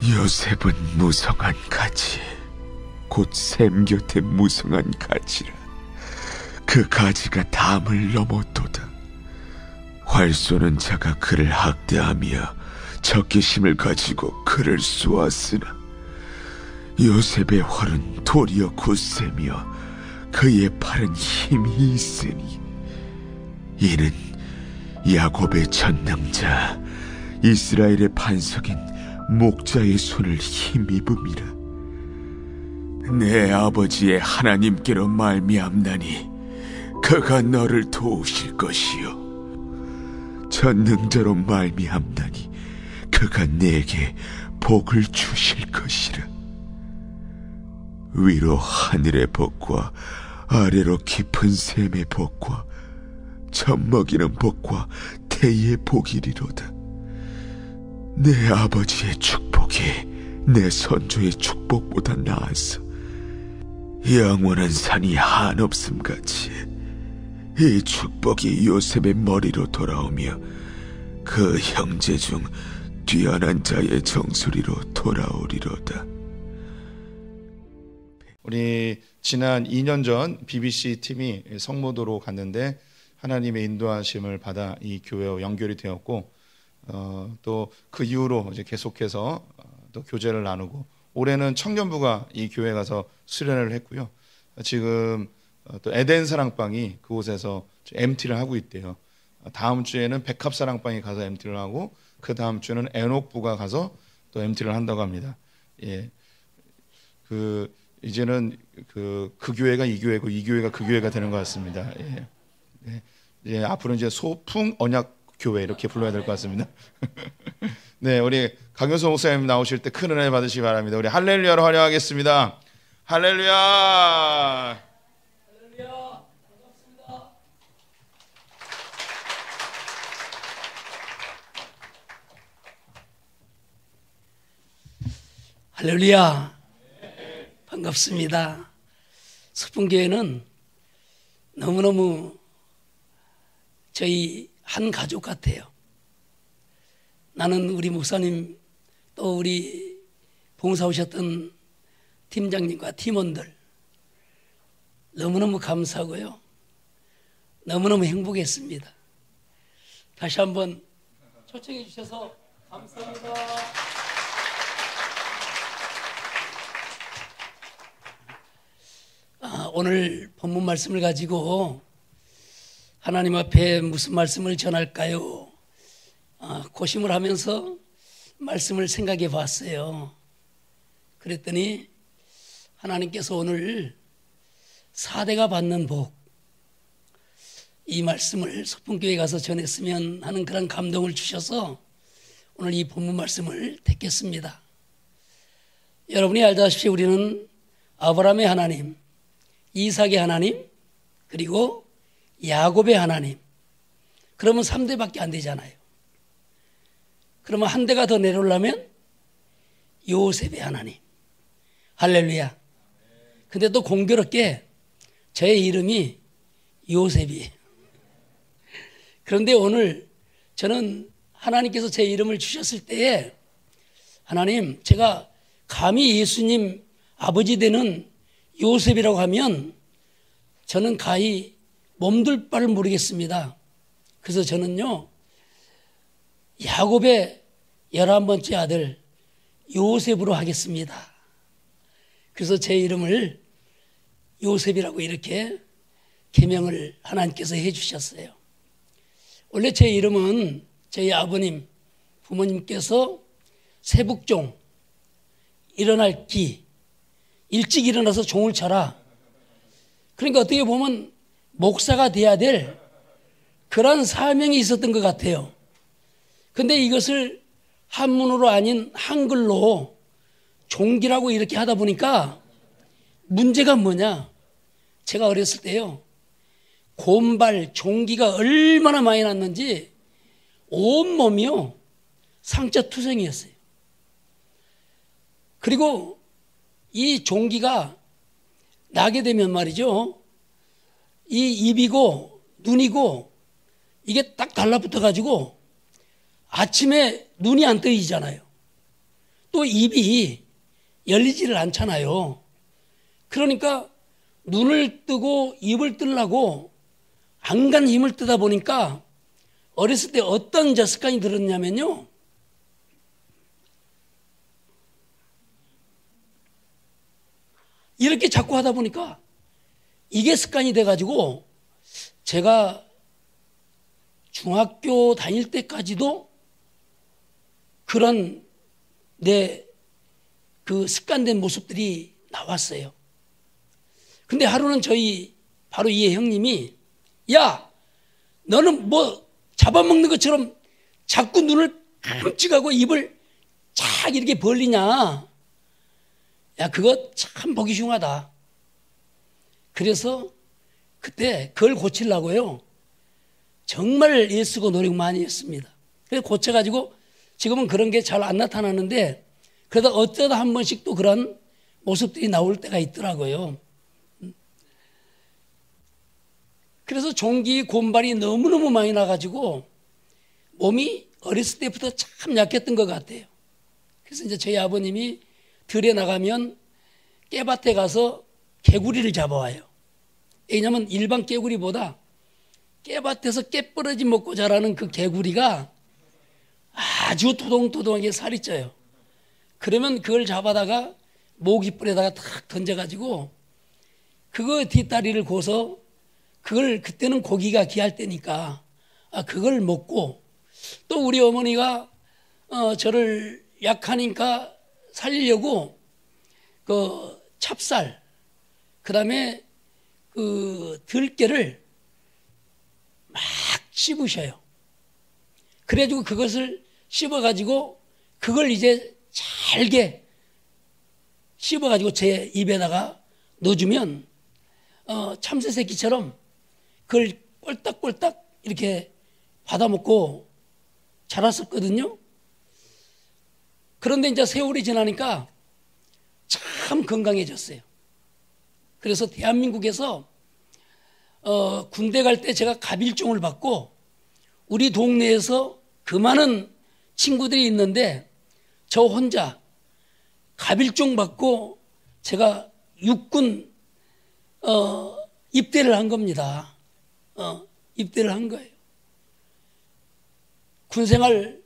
요셉은 무성한 가지, 곧 샘 곁에 무성한 가지라. 그 가지가 담을 넘었도다. 활 쏘는 자가 그를 학대하며 적개심을 가지고 그를 쏘았으나 요셉의 활은 도리어 굳세며 그의 팔은 힘이 있으니 이는 야곱의 전능자 이스라엘의 반석인 목자의 손을 힘입음이라. 내 아버지의 하나님께로 말미암나니 그가 너를 도우실 것이요 전능자로 말미암나니 그가 내게 복을 주실 것이라. 위로 하늘의 복과 아래로 깊은 샘의 복과 젖먹이는 복과 태의 복이리로다. 내 아버지의 축복이 내 선조의 축복보다 나아서 영원한 산이 한없음같이 이 축복이 요셉의 머리로 돌아오며 그 형제 중 뛰어난 자의 정수리로 돌아오리로다. 우리 지난 2년 전 BBC 팀이 성모도로 갔는데 하나님의 인도하심을 받아 이 교회와 연결이 되었고, 또 그 이후로 이제 계속해서 또 교제를 나누고, 올해는 청년부가 이 교회 가서 수련을 했고요. 지금 또 에덴 사랑방이 그곳에서 MT를 하고 있대요. 다음 주에는 백합 사랑방이 가서 MT를 하고, 그 다음 주는 에녹부가 가서 또 MT를 한다고 합니다. 예, 이제는 그 교회가 이 교회고 이 교회가 그 교회가 되는 것 같습니다. 예. 네. 예, 앞으로 이제 소풍 언약 교회 이렇게 불러야 될 것 같습니다. 네, 우리 강효서 목사님 나오실 때 큰 은혜 받으시기 바랍니다. 우리 할렐루야로 환영하겠습니다. 할렐루야. 할렐루야. 반갑습니다. 할렐루야. 반갑습니다. 소풍교회는 너무너무 저희 한 가족 같아요. 나는 우리 목사님 또 우리 봉사 오셨던 팀장님과 팀원들 너무너무 감사하고요. 너무너무 행복했습니다. 다시 한번 초청해 주셔서 감사합니다. 오늘 본문 말씀을 가지고 하나님 앞에 무슨 말씀을 전할까요? 고심을 하면서 말씀을 생각해 봤어요. 그랬더니 하나님께서 오늘 4대가 받는 복, 이 말씀을 소풍교회 가서 전했으면 하는 그런 감동을 주셔서 오늘 이 본문 말씀을 택했습니다. 여러분이 알다시피 우리는 아브라함의 하나님, 이삭의 하나님, 그리고 야곱의 하나님, 그러면 3대밖에 안 되잖아요. 그러면 한 대가 더 내려오려면 요셉의 하나님. 할렐루야. 근데 또 공교롭게 저의 이름이 요셉이에요. 그런데 오늘 저는 하나님께서 제 이름을 주셨을 때에 하나님, 제가 감히 예수님 아버지 되는 요셉이라고 하면 저는 가히 몸둘 바를 모르겠습니다. 그래서 저는요, 야곱의 11번째 아들 요셉으로 하겠습니다. 그래서 제 이름을 요셉이라고 이렇게 계명을 하나님께서 해주셨어요. 원래 제 이름은 저희 아버님, 부모님께서 세북종, 일어날 기, 일찍 일어나서 종을 쳐라. 그러니까 어떻게 보면 목사가 돼야 될 그런 사명이 있었던 것 같아요. 근데 이것을 한문으로 아닌 한글로 종기라고 이렇게 하다 보니까 문제가 뭐냐? 제가 어렸을 때요, 곰발, 종기가 얼마나 많이 났는지 온몸이요 상처 투성이었어요. 그리고 이 종기가 나게 되면 말이죠, 이 입이고 눈이고 이게 딱 달라붙어 가지고 아침에 눈이 안 뜨이잖아요. 또 입이 열리지를 않잖아요. 그러니까 눈을 뜨고 입을 뜨려고 안간 힘을 뜨다 보니까 어렸을 때 어떤 습관이 들었냐면요. 이렇게 자꾸 하다 보니까 이게 습관이 돼가지고 제가 중학교 다닐 때까지도 그런 내 그 습관된 모습들이 나왔어요. 근데 하루는 저희 바로 이 형님이 야, 너는 뭐 잡아먹는 것처럼 자꾸 눈을 깜찍하고 입을 착 이렇게 벌리냐. 야, 그거 참 보기 흉하다. 그래서 그때 그걸 고치려고요. 정말 애쓰고 노력 많이 했습니다. 그래서 고쳐가지고 지금은 그런 게 잘 안 나타나는데 그러다 어쩌다 한 번씩 또 그런 모습들이 나올 때가 있더라고요. 그래서 종기 곤발이 너무너무 많이 나가지고 몸이 어렸을 때부터 참 약했던 것 같아요. 그래서 이제 저희 아버님이 들에 나가면 깨밭에 가서 개구리를 잡아와요. 왜냐하면 일반 개구리보다 깨밭에서 깨부러지 먹고 자라는 그 개구리가 아주 토동토동하게 살이 쪄요. 그러면 그걸 잡아다가 모기불에다가 탁 던져가지고 그거 뒷다리를 고서 그걸 그때는 고기가 귀할 때니까 그걸 먹고 또 우리 어머니가 저를 약하니까 살리려고 그 찹쌀 그다음에 그 들깨를 막 씹으셔요. 그래가지고 그것을 씹어가지고 그걸 이제 잘게 씹어가지고 제 입에다가 넣어주면 참새 새끼처럼 그걸 꼴딱꼴딱 이렇게 받아먹고 자랐었거든요. 그런데 이제 세월이 지나니까 참 건강해졌어요. 그래서 대한민국에서 군대 갈 때 제가 갑일종을 받고 우리 동네에서 그 많은 친구들이 있는데 저 혼자 갑일종 받고 제가 육군 입대를 한 겁니다. 입대를 한 거예요. 군생활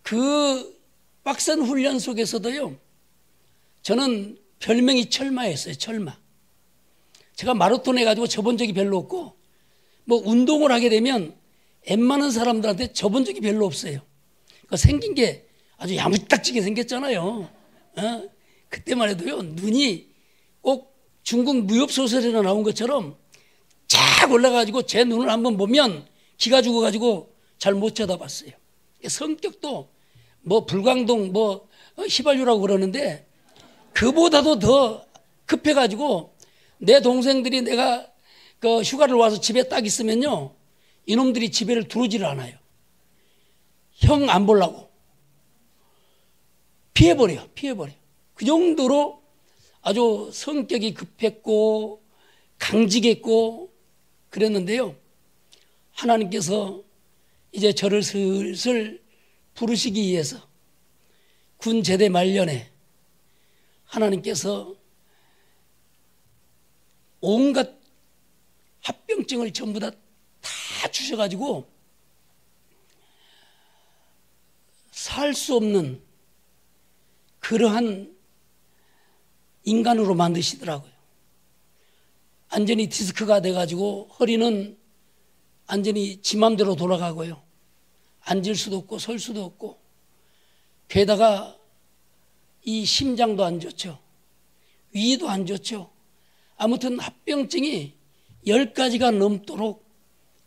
그 빡센 훈련 속에서도요. 저는 별명이 철마였어요. 철마. 제가 마라톤 해가지고 져본 적이 별로 없고 뭐 운동을 하게 되면 웬만한 사람들한테 져본 적이 별로 없어요. 그러니까 생긴 게 아주 야무딱지게 생겼잖아요. 그때만 해도요. 눈이 꼭 중국 무협소설에나 나온 것처럼 쫙 올라가지고 제 눈을 한번 보면 기가 죽어가지고 잘 못 쳐다봤어요. 성격도 뭐 불광동 뭐 휘발유라고 그러는데 그보다도 더 급해가지고 내 동생들이 내가 그 휴가를 와서 집에 딱 있으면요. 이놈들이 집에를 들어오지를 않아요. 형 안 보려고. 피해버려. 그 정도로 아주 성격이 급했고 강직했고 그랬는데요. 하나님께서 이제 저를 슬슬 부르시기 위해서 군 제대 말년에 하나님께서 온갖 합병증을 전부 다 주셔가지고 살 수 없는 그러한 인간으로 만드시더라고요. 완전히 디스크가 돼가지고 허리는 완전히 지 맘대로 돌아가고요. 앉을 수도 없고 설 수도 없고 게다가 이 심장도 안 좋죠. 위도 안 좋죠. 아무튼 합병증이 10가지가 넘도록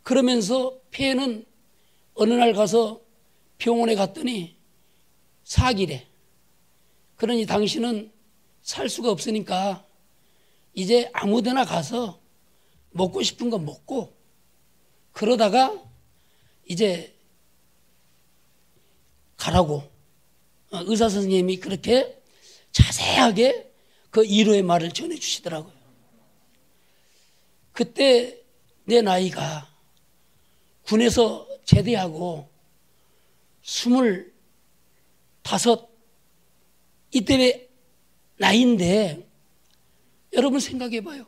그러면서 폐에는 어느 날 가서 병원에 갔더니 사기래. 그러니 당신은 살 수가 없으니까 이제 아무 데나 가서 먹고 싶은 거 먹고 그러다가 이제 가라고 의사 선생님이 그렇게 자세하게 그 위로의 말을 전해주시더라고요. 그때 내 나이가 군에서 제대하고 5 이때 나이인데 여러분 생각해 봐요.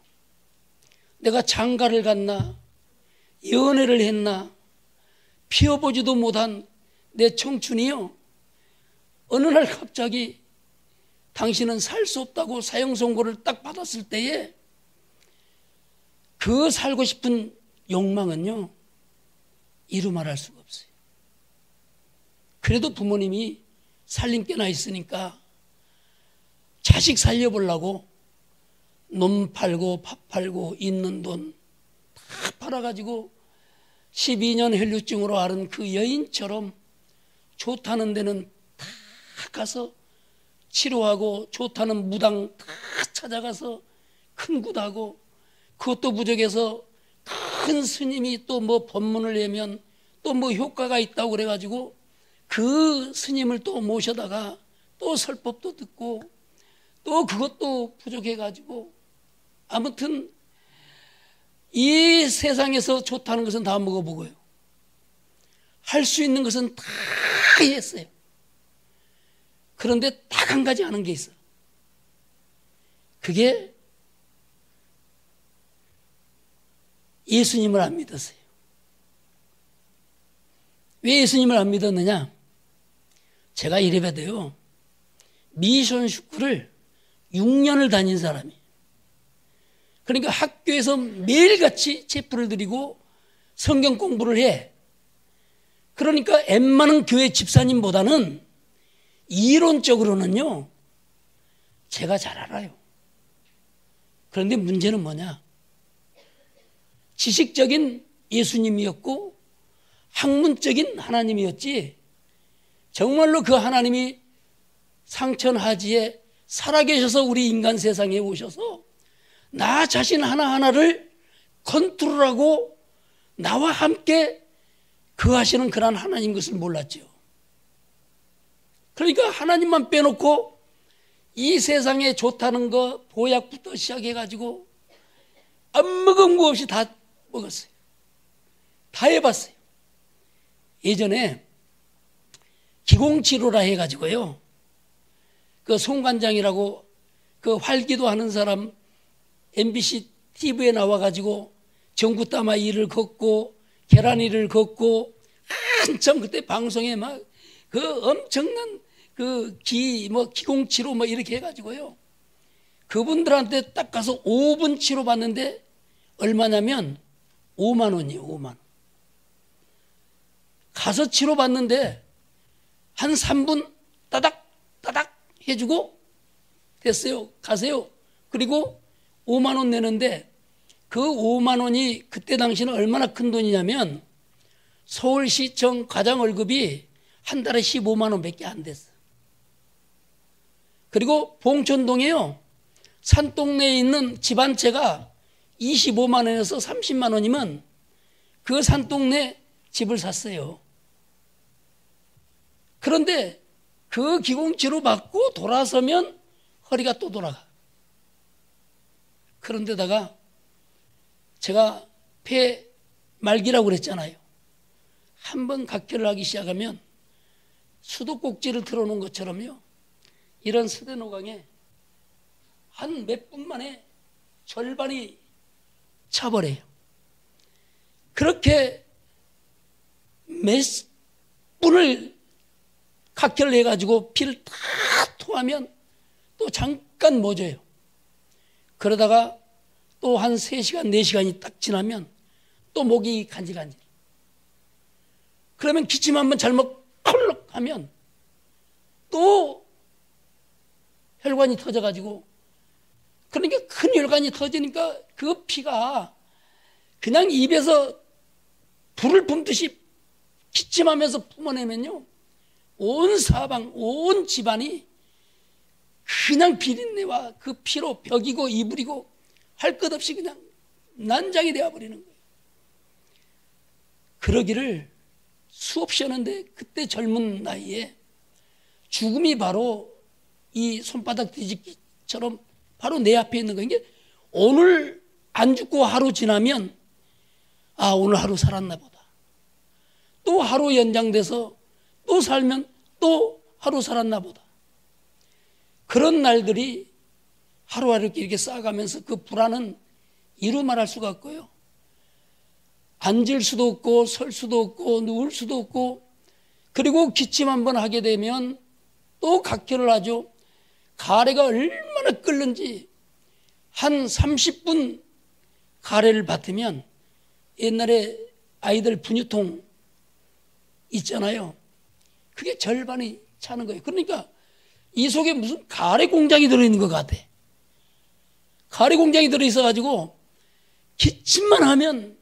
내가 장가를 갔나 연애를 했나 피워보지도 못한 내 청춘이요, 어느 날 갑자기 당신은 살 수 없다고 사형 선고를 딱 받았을 때에 그 살고 싶은 욕망은요 이루 말할 수가 없어요. 그래도 부모님이 살림께나 있으니까 자식 살려보려고 놈 팔고 밥 팔고 있는 돈 다 팔아가지고 12년 혈류증으로 앓은 그 여인처럼 좋다는 데는 다 가서 치료하고 좋다는 무당 다 찾아가서 큰 굿하고, 그것도 부족해서 큰 스님이 또 뭐 법문을 내면 또 뭐 효과가 있다고 그래가지고 그 스님을 또 모셔다가 또 설법도 듣고 또 그것도 부족해가지고, 아무튼 이 세상에서 좋다는 것은 다 먹어보고요, 할 수 있는 것은 다 했어요. 그런데 딱 한 가지 아는 게 있어요. 그게 예수님을 안 믿었어요. 왜 예수님을 안 믿었느냐? 제가 이래봬도요, 미션 축구를 6년을 다닌 사람이, 그러니까 학교에서 매일같이 체프를 드리고 성경 공부를 해. 그러니까 웬만한 교회 집사님보다는 이론적으로는요 제가 잘 알아요. 그런데 문제는 뭐냐? 지식적인 예수님이었고 학문적인 하나님이었지, 정말로 그 하나님이 상천하지에 살아계셔서 우리 인간 세상에 오셔서 나 자신 하나하나를 컨트롤하고 나와 함께 거하시는 그런 하나님 것을 몰랐죠. 그러니까 하나님만 빼놓고 이 세상에 좋다는 거 보약부터 시작해가지고 안 먹은 거 없이 다 먹었어요. 다 해봤어요. 예전에 기공치료라 해가지고요, 그 송관장이라고 그 활기도 하는 사람 MBC TV에 나와가지고 전구따마 일을 걷고 계란이를 걷고 한참 그때 방송에 막 그 엄청난 그 기공치료 뭐 이렇게 해가지고요, 그분들한테 딱 가서 5분 치료 받는데 얼마냐면 5만 원이에요. 5만 원. 가서 치료 받는데 한 3분 따닥 해주고 됐어요. 가세요. 그리고 5만 원 내는데 그 5만 원이 그때 당시는 얼마나 큰 돈이냐면 서울시청 과장 월급이 한 달에 15만 원밖에 안 됐어. 그리고 봉천동에요, 산동네에 있는 집 한 채가 25만 원에서 30만 원이면 그 산동네 집을 샀어요. 그런데 그 기공치료 받고 돌아서면 허리가 또 돌아가. 그런데다가 제가 폐 말기라고 그랬잖아요. 한번 각혈을 하기 시작하면 수도꼭지를 틀어놓은 것처럼요, 이런 스테노강에 한 몇 분 만에 절반이 차버려요. 그렇게 몇 분을 각혈을 해가지고 피를 다 토하면 또 잠깐 멎어요. 그러다가 또 한 3시간, 4시간이 딱 지나면 또 목이 간질간질. 그러면 기침 한번 잘못 콜록 하면 또 혈관이 터져가지고, 그러니까 큰 혈관이 터지니까 그 피가 그냥 입에서 불을 뿜듯이 기침하면서 뿜어내면요, 온 사방, 온 집안이 그냥 비린내와 그 피로 벽이고 이불이고 할 것 없이 그냥 난장이 되어버리는 거예요. 그러기를 수없이 하는데 그때 젊은 나이에 죽음이 바로 이 손바닥 뒤집기처럼 바로 내 앞에 있는 거예요. 이게 오늘 안 죽고 하루 지나면 아, 오늘 하루 살았나 보다. 또 하루 연장돼서 또 살면 또 하루 살았나 보다. 그런 날들이 하루하루 이렇게 쌓아가면서 그 불안은 이루 말할 수가 없고요. 앉을 수도 없고 설 수도 없고 누울 수도 없고, 그리고 기침 한번 하게 되면 또 각혈을 하죠. 가래가 얼마나 끓는지 한 30분 가래를 받으면, 옛날에 아이들 분유통 있잖아요. 그게 절반이 차는 거예요. 그러니까 이 속에 무슨 가래 공장이 들어있는 것 같아. 가래 공장이 들어있어가지고 기침만 하면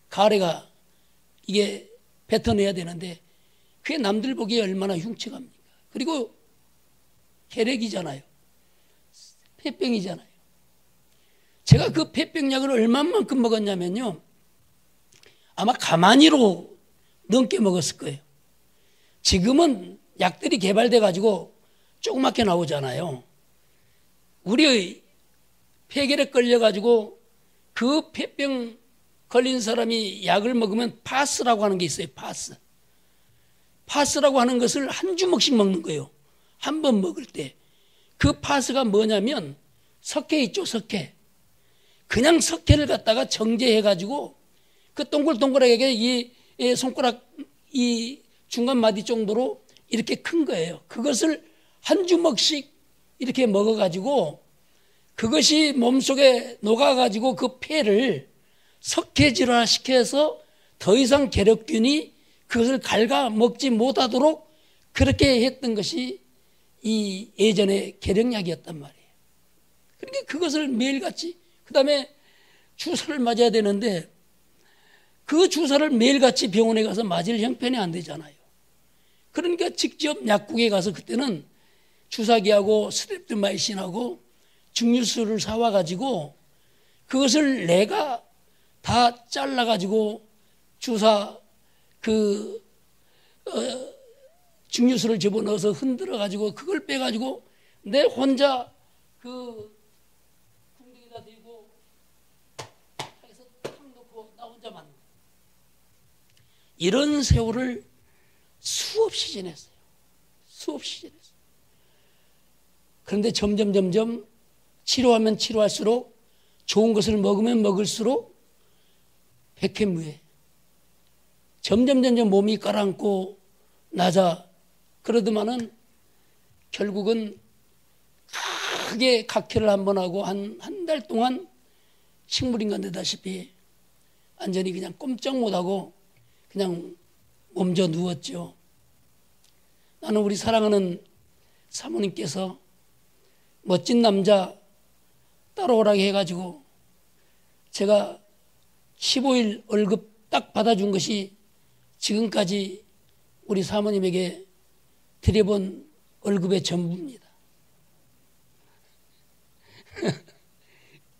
가래가 이게 뱉어내야 되는데, 그게 남들 보기에 얼마나 흉측합니까? 그리고 혈액이잖아요. 폐병이잖아요. 제가 그 폐병약을 얼마만큼 먹었냐면요, 아마 가만히로 넘게 먹었을 거예요. 지금은 약들이 개발돼 가지고 조그맣게 나오잖아요. 우리의 폐결에 걸려 가지고 그 폐병 걸린 사람이 약을 먹으면 파스라고 하는 게 있어요. 파스라고 하는 것을 한 주먹씩 먹는 거예요. 한 번 먹을 때. 그 파스가 뭐냐면 석회 있죠, 석회. 그냥 석회를 갖다가 정제해 가지고 그 동글동글하게 이 손가락 이 중간 마디 정도로 이렇게 큰 거예요. 그것을 한 주먹씩 이렇게 먹어 가지고 그것이 몸속에 녹아 가지고 그 폐를 석회질화 시켜서 더 이상 궤력균이 그것을 갉아 먹지 못하도록 그렇게 했던 것이 이 예전의 궤력약이었단 말이에요. 그러니까 그것을 매일같이, 그 다음에 주사를 맞아야 되는데 그 주사를 매일같이 병원에 가서 맞을 형편이 안 되잖아요. 그러니까 직접 약국에 가서 그때는 주사기하고 스트랩토마이신하고 증류수를 사와가지고 그것을 내가 다 잘라가지고 주사 증류수를 집어넣어서 흔들어가지고 그걸 빼가지고 내 혼자 그 궁둥이다 대고 해서 탁 놓고 나 혼자 맞는 거예요. 이런 세월을 수없이 지냈어요. 수없이 지냈어요. 그런데 점점 치료하면 치료할수록, 좋은 것을 먹으면 먹을수록 백해무해. 점점 몸이 가라앉고 낮아. 그러더만은 결국은 크게 각혈을 한번 하고 한 달 동안 식물인간 되다시피 완전히 그냥 꼼짝 못하고 그냥 몸져 누웠죠. 나는 우리 사랑하는 사모님께서 멋진 남자 따라오라고 해가지고 제가 15일 월급 딱 받아준 것이 지금까지 우리 사모님에게 드려본 월급의 전부입니다.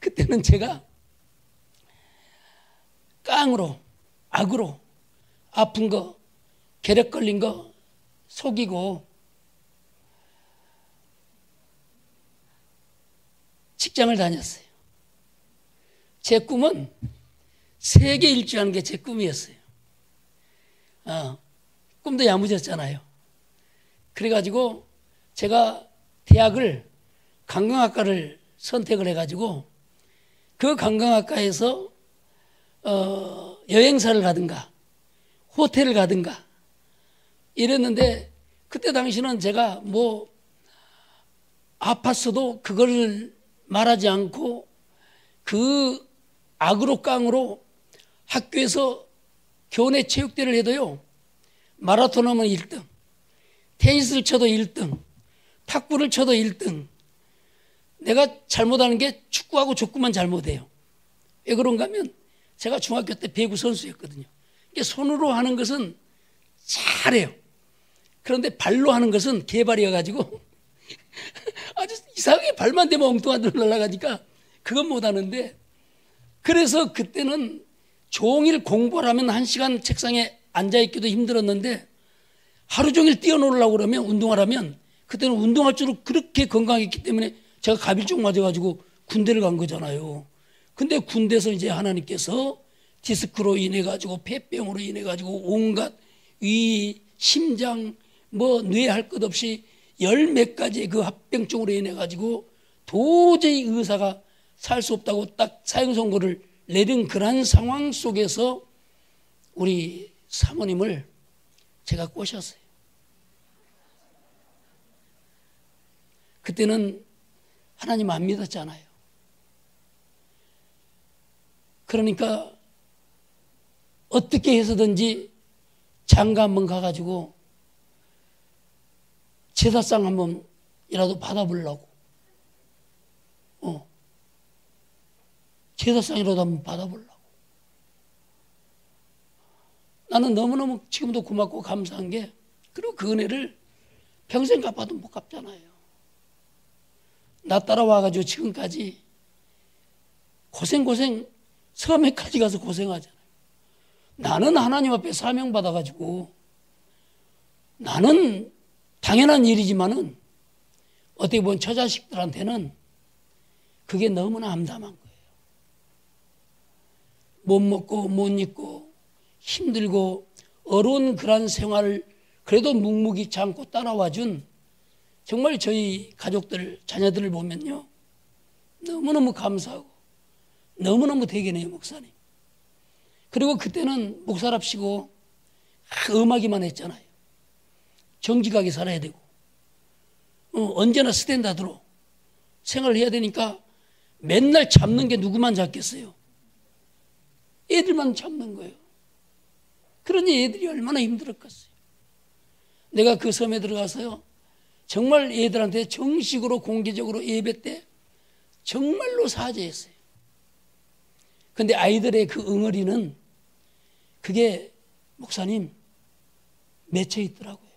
그때는 제가 깡으로, 악으로 아픈 거, 궤력 걸린 거 속이고 직장을 다녔어요. 제 꿈은 세계 일주하는 게 제 꿈이었어요. 꿈도 야무졌잖아요. 그래가지고 제가 대학을 관광학과를 선택을 해가지고 그 관광학과에서 여행사를 가든가 호텔을 가든가 이랬는데, 그때 당시는 제가 뭐 아팠어도 그걸 말하지 않고 그 악으로 깡으로 학교에서 교내 체육대회를 해도요, 마라톤 하면 1등, 테니스를 쳐도 1등, 탁구를 쳐도 1등. 내가 잘못하는 게 축구하고 족구만 잘못해요. 왜 그런가 하면 제가 중학교 때 배구 선수였거든요. 손으로 하는 것은 잘해요. 그런데 발로 하는 것은 개발이어가지고 아주 이상하게 발만 대면 엉뚱한 데로 날아가니까 그건 못하는데, 그래서 그때는 종일 공부를 하면 1시간 책상에 앉아있기도 힘들었는데 하루 종일 뛰어놀으려고 그러면, 운동을 하면, 그때는 운동할 줄을 그렇게 건강했기 때문에 제가 갑일종 맞아가지고 군대를 간 거잖아요. 근데 군대에서 이제 하나님께서 디스크로 인해 가지고 폐병으로 인해 가지고 온갖 위, 심장, 뭐 뇌할 것 없이 열 몇 가지 그 합병증으로 인해 가지고 도저히 의사가 살 수 없다고 딱 사형 선고를 내린 그러한 상황 속에서 우리 사모님을 제가 꼬셨어요. 그때는 하나님 안 믿었잖아요. 그러니까 어떻게 해서든지 장가 한번 가가지고 제사상 한번이라도 받아보려고. 제사상이라도 한번 받아보려고. 나는 너무너무 지금도 고맙고 감사한 게, 그리고 그 은혜를 평생 갚아도 못 갚잖아요. 나 따라와가지고 지금까지 고생 섬에까지 가서 고생하잖아요. 나는 하나님 앞에 사명받아가지고 나는 당연한 일이지만은 어떻게 보면 처자식들한테는 그게 너무나 암담한 거예요. 못 먹고 못 입고 힘들고 어려운 그런 생활을 그래도 묵묵히 참고 따라와준 정말 저희 가족들, 자녀들을 보면요, 너무너무 감사하고 너무너무 대견해요, 목사님. 그리고 그때는 목사랍시고 음악이만 했잖아요. 정직하게 살아야 되고 언제나 스탠다드로 생활을 해야 되니까 맨날 잡는 게 누구만 잡겠어요? 애들만 잡는 거예요. 그러니 애들이 얼마나 힘들었겠어요. 내가 그 섬에 들어가서요, 정말 애들한테 정식으로 공개적으로 예배 때 정말로 사죄했어요. 근데 아이들의 그 응어리는 그게 목사님 맺혀 있더라고요.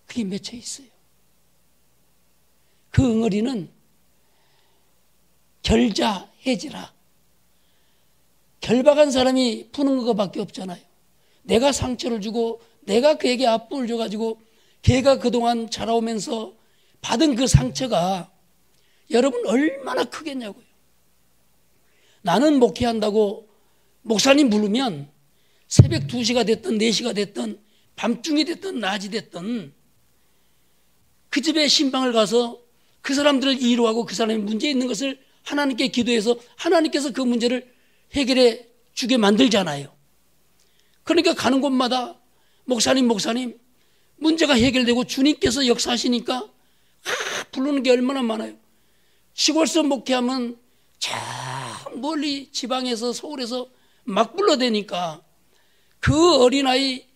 그게 맺혀 있어요. 그 응어리는 결자 해지라. 결박한 사람이 푸는 것밖에 없잖아요. 내가 상처를 주고 내가 그에게 아픔을 줘가지고 걔가 그동안 자라오면서 받은 그 상처가 여러분 얼마나 크겠냐고요. 나는 목회한다고 목사님 부르면 새벽 2시가 됐든 4시가 됐든 밤중이 됐든 낮이 됐든 그 집에 신방을 가서 그 사람들을 이루하고 그 사람이 문제 있는 것을 하나님께 기도해서 하나님께서 그 문제를 해결해 주게 만들잖아요. 그러니까 가는 곳마다 목사님 문제가 해결되고 주님께서 역사하시니까 부르는 게 얼마나 많아요. 시골서 목회하면 저 멀리 지방에서 서울에서 막 불러대니까 그 어린아이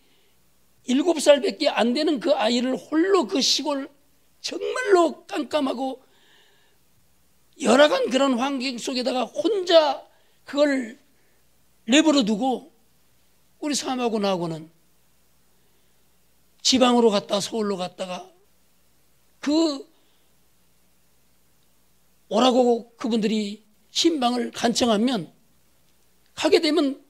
7살밖에 안 되는 그 아이를 홀로 그 시골 정말로 깜깜하고 열악한 그런 환경 속에다가 혼자 그걸 내버려 두고 우리 사모하고 나하고는 지방으로 갔다 서울로 갔다가 그 오라고 그분들이 신방을 간청하면 가게 되면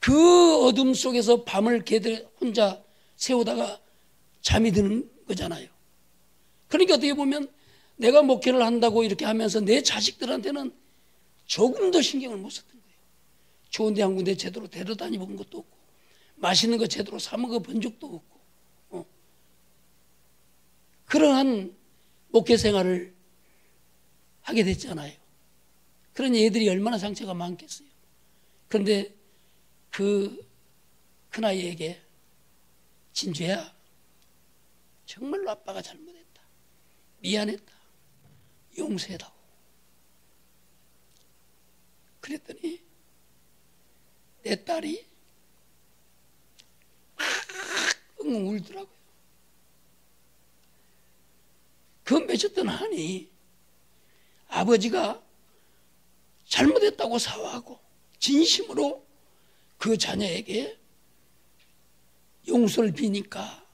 그 어둠 속에서 밤을 걔들 혼자 세우다가 잠이 드는 거잖아요. 그러니까 어떻게 보면 내가 목회를 한다고 이렇게 하면서 내 자식들한테는 조금 더 신경을 못 썼던 거예요. 좋은 데 한 군데 제대로 데려다니 본 것도 없고 맛있는 거 제대로 사 먹어 본 적도 없고 그러한 목회 생활을 하게 됐잖아요. 그러니 애들이 얼마나 상처가 많겠어요. 그런데 그 큰아이에게 진주야 정말로 아빠가 잘못했다. 미안했다. 용서해다오. 그랬더니 내 딸이 엉엉 울더라고요. 그 맺었던 한이 아버지가 잘못했다고 사과하고 진심으로 그 자녀에게 용서를 비니까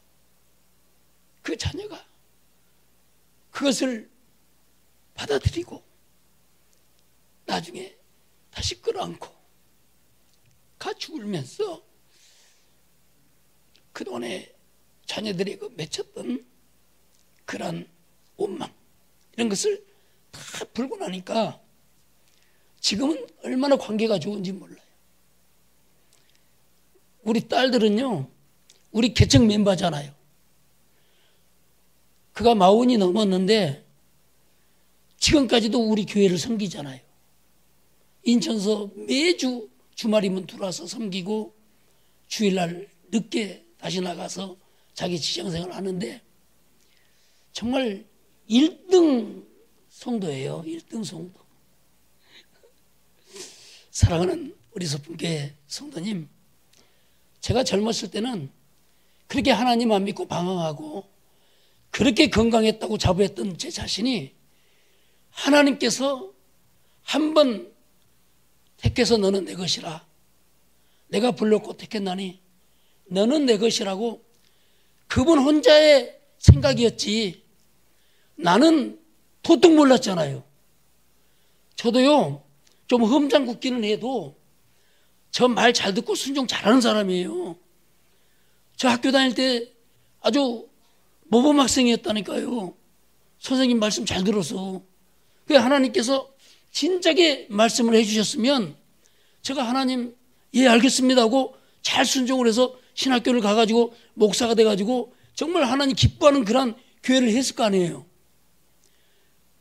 그 자녀가 그것을 받아들이고 나중에 다시 끌어안고 같이 울면서 그동안에 자녀들이 그 맺혔던 그런 원망 이런 것을 다 풀고 나니까 지금은 얼마나 관계가 좋은지 몰라요. 우리 딸들은요 우리 개척 멤버잖아요. 그가 40이 넘었는데 지금까지도 우리 교회를 섬기잖아요. 인천서 매주 주말이면 들어와서 섬기고 주일날 늦게 다시 나가서 자기 직장생활을 하는데 정말 1등 성도예요. 1등 성도. 사랑하는 우리 서품교회 성도님, 제가 젊었을 때는 그렇게 하나님 안 믿고 방황하고 그렇게 건강했다고 자부했던 제 자신이 하나님께서 한번 택해서 너는 내 것이라, 내가 불렀고 택했나니 너는 내 것이라고, 그분 혼자의 생각이었지 나는 도통 몰랐잖아요. 저도요 좀 흠장궂기는 해도 저 말 잘 듣고 순종 잘하는 사람이에요. 저 학교 다닐 때 아주 모범 학생이었다니까요. 선생님 말씀 잘 들어서. 그 하나님께서 진작에 말씀을 해주셨으면 제가 하나님 예 알겠습니다 하고 잘 순종을 해서 신학교를 가가지고 목사가 돼가지고 정말 하나님 기뻐하는 그런 교회를 했을 거 아니에요.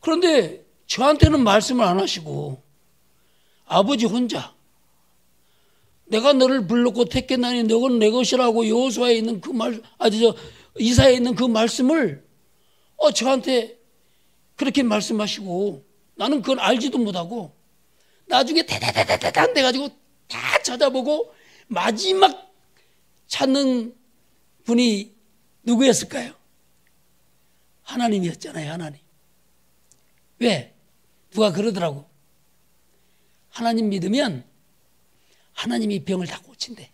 그런데 저한테는 말씀을 안 하시고 아버지 혼자 내가 너를 불렀고 택했나니 너는 내 것이라고 여호수아에 있는 그 말, 이사야에 있는 그 말씀을 저한테 그렇게 말씀하시고 나는 그걸 알지도 못하고 나중에 대대대대대단 돼가지고 다 찾아보고 마지막 찾는 분이 누구였을까요? 하나님이었잖아요. 하나님. 왜? 누가 그러더라고. 하나님 믿으면 하나님이 병을 다 고친대.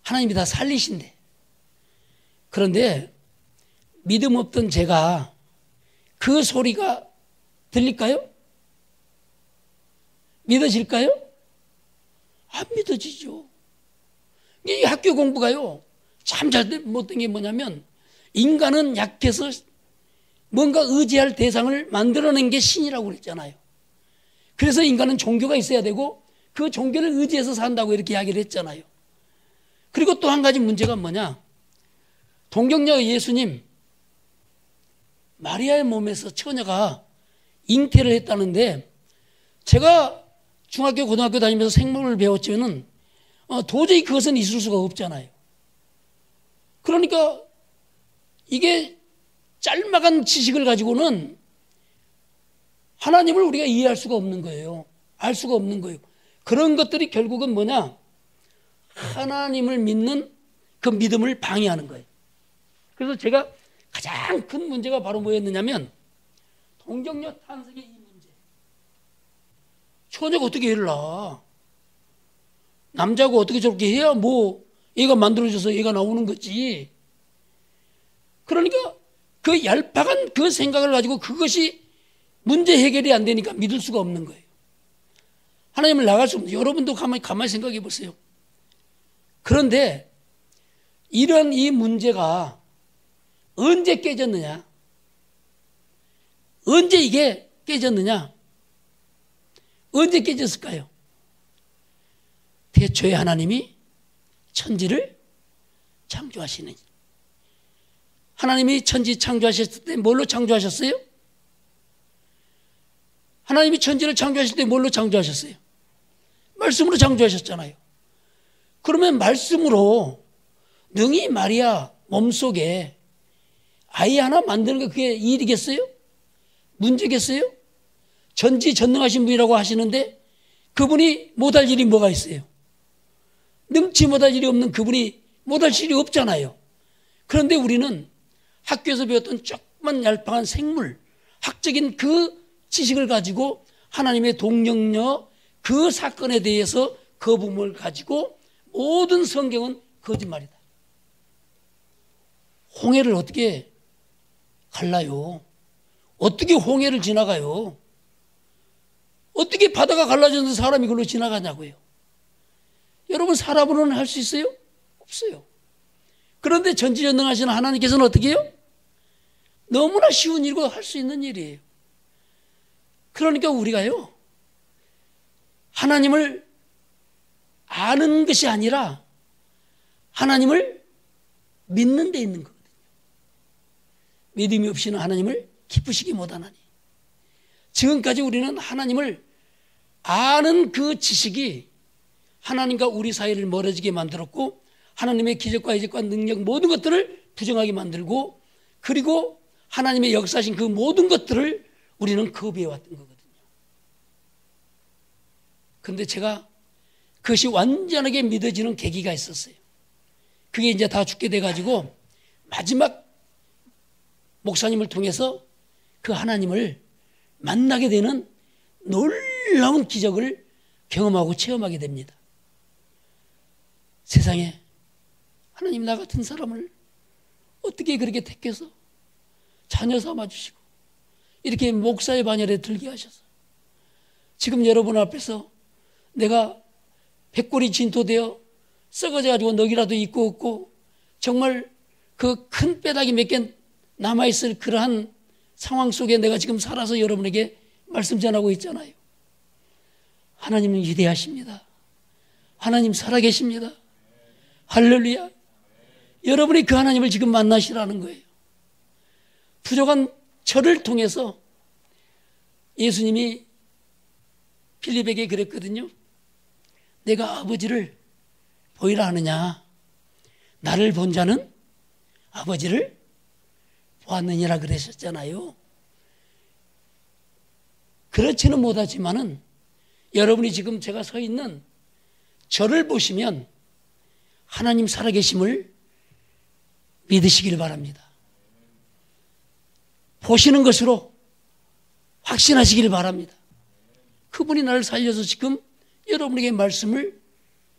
하나님이 다 살리신대. 그런데 믿음 없던 제가 그 소리가 들릴까요? 믿어질까요? 안 믿어지죠. 이 학교 공부가요 참 잘 못된 게 뭐냐면 인간은 약해서 뭔가 의지할 대상을 만들어낸 게 신이라고 그랬잖아요. 그래서 인간은 종교가 있어야 되고 그 종교를 의지해서 산다고 이렇게 이야기를 했잖아요. 그리고 또 한 가지 문제가 뭐냐, 동정녀 예수님 마리아의 몸에서 처녀가 잉태를 했다는데 제가 중학교 고등학교 다니면서 생물을 배웠지만은 도저히 그것은 있을 수가 없잖아요. 그러니까 이게 짤막한 지식을 가지고는 하나님을 우리가 이해할 수가 없는 거예요. 알 수가 없는 거예요. 그런 것들이 결국은 뭐냐, 하나님을 믿는 그 믿음을 방해하는 거예요. 그래서 제가 가장 큰 문제가 바로 뭐였느냐면 동정녀 탄생의 이 문제. 처녀가 어떻게 애를 낳아? 남자고 어떻게 저렇게 해야 뭐 애가 만들어져서 애가 나오는 거지. 그러니까 그 얄팍한 그 생각을 가지고 그것이 문제 해결이 안 되니까 믿을 수가 없는 거예요. 하나님을 나갈 수 없는. 여러분도 가만히 생각해 보세요. 그런데 이런 이 문제가 언제 깨졌느냐? 언제 이게 깨졌느냐? 언제 깨졌을까요? 태초에 하나님이 천지를 창조하시는, 하나님이 천지 창조하셨을 때 뭘로 창조하셨어요? 하나님이 천지를 창조하실 때 뭘로 창조하셨어요? 말씀으로 창조하셨잖아요. 그러면 말씀으로 능히 마리아 몸속에 아이 하나 만드는 게 그게 일이겠어요? 문제겠어요? 전지전능하신 분이라고 하시는데 그분이 못할 일이 뭐가 있어요? 능치 못할 일이 없는 그분이 못할 일이 없잖아요. 그런데 우리는 학교에서 배웠던 조그만 얄팍한 생물, 학적인 그 지식을 가지고 하나님의 동정녀 그 사건에 대해서 거부감을 가지고 모든 성경은 거짓말이다. 홍해를 어떻게 갈라요? 어떻게 홍해를 지나가요? 어떻게 바다가 갈라졌는데 사람이 그걸로 지나가냐고요. 여러분 사람으로는 할 수 있어요? 없어요. 그런데 전지전능하신 하나님께서는 어떻게 해요? 너무나 쉬운 일이고 할 수 있는 일이에요. 그러니까 우리가요 하나님을 아는 것이 아니라 하나님을 믿는 데 있는 거거든요. 믿음이 없이는 하나님을 기쁘시게 못하나니. 지금까지 우리는 하나님을 아는 그 지식이 하나님과 우리 사이를 멀어지게 만들었고, 하나님의 기적과 이적과 능력 모든 것들을 부정하게 만들고, 그리고 하나님의 역사하신 그 모든 것들을 우리는 거부해왔던 거거든요. 그런데 제가 그것이 완전하게 믿어지는 계기가 있었어요. 그게 이제 다 죽게 돼가지고 마지막 목사님을 통해서 그 하나님을 만나게 되는 놀라운 기적을 경험하고 체험하게 됩니다. 세상에 하나님 나 같은 사람을 어떻게 그렇게 택해서 자녀 삼아주시고 이렇게 목사의 반열에 들게 하셔서 지금 여러분 앞에서 내가 백골이 진토되어 썩어져가지고 넋이라도 있고 없고 정말 그 큰 뼈다귀 몇 개 남아있을 그러한 상황 속에 내가 지금 살아서 여러분에게 말씀 전하고 있잖아요. 하나님은 위대하십니다. 하나님 살아계십니다. 할렐루야. 여러분이 그 하나님을 지금 만나시라는 거예요. 부족한 저를 통해서 예수님이 필립에게 그랬거든요. 내가 아버지를 보이라 하느냐? 나를 본 자는 아버지를 보았느니라 그러셨잖아요. 그렇지는 못하지만은 여러분이 지금 제가 서 있는 저를 보시면 하나님 살아계심을 믿으시길 바랍니다. 보시는 것으로 확신하시길 바랍니다. 그분이 나를 살려서 지금 여러분에게 말씀을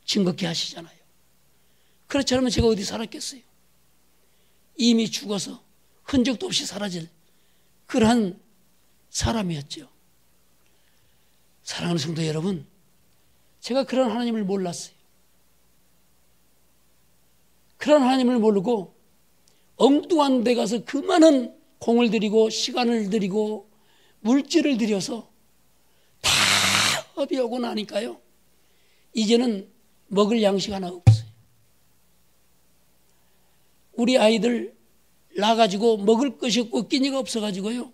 증거케 하시잖아요. 그렇지 않으면 제가 어디 살았겠어요? 이미 죽어서 흔적도 없이 사라질 그러한 사람이었죠. 사랑하는 성도 여러분, 제가 그런 하나님을 몰랐어요. 그런 하나님을 모르고 엉뚱한 데 가서 그 많은 공을 들이고 시간을 들이고 물질을 들여서 다 허비하고 나니까요, 이제는 먹을 양식 하나 없어요. 우리 아이들 낳아가지고 먹을 것이 없고 끼니가 없어가지고요,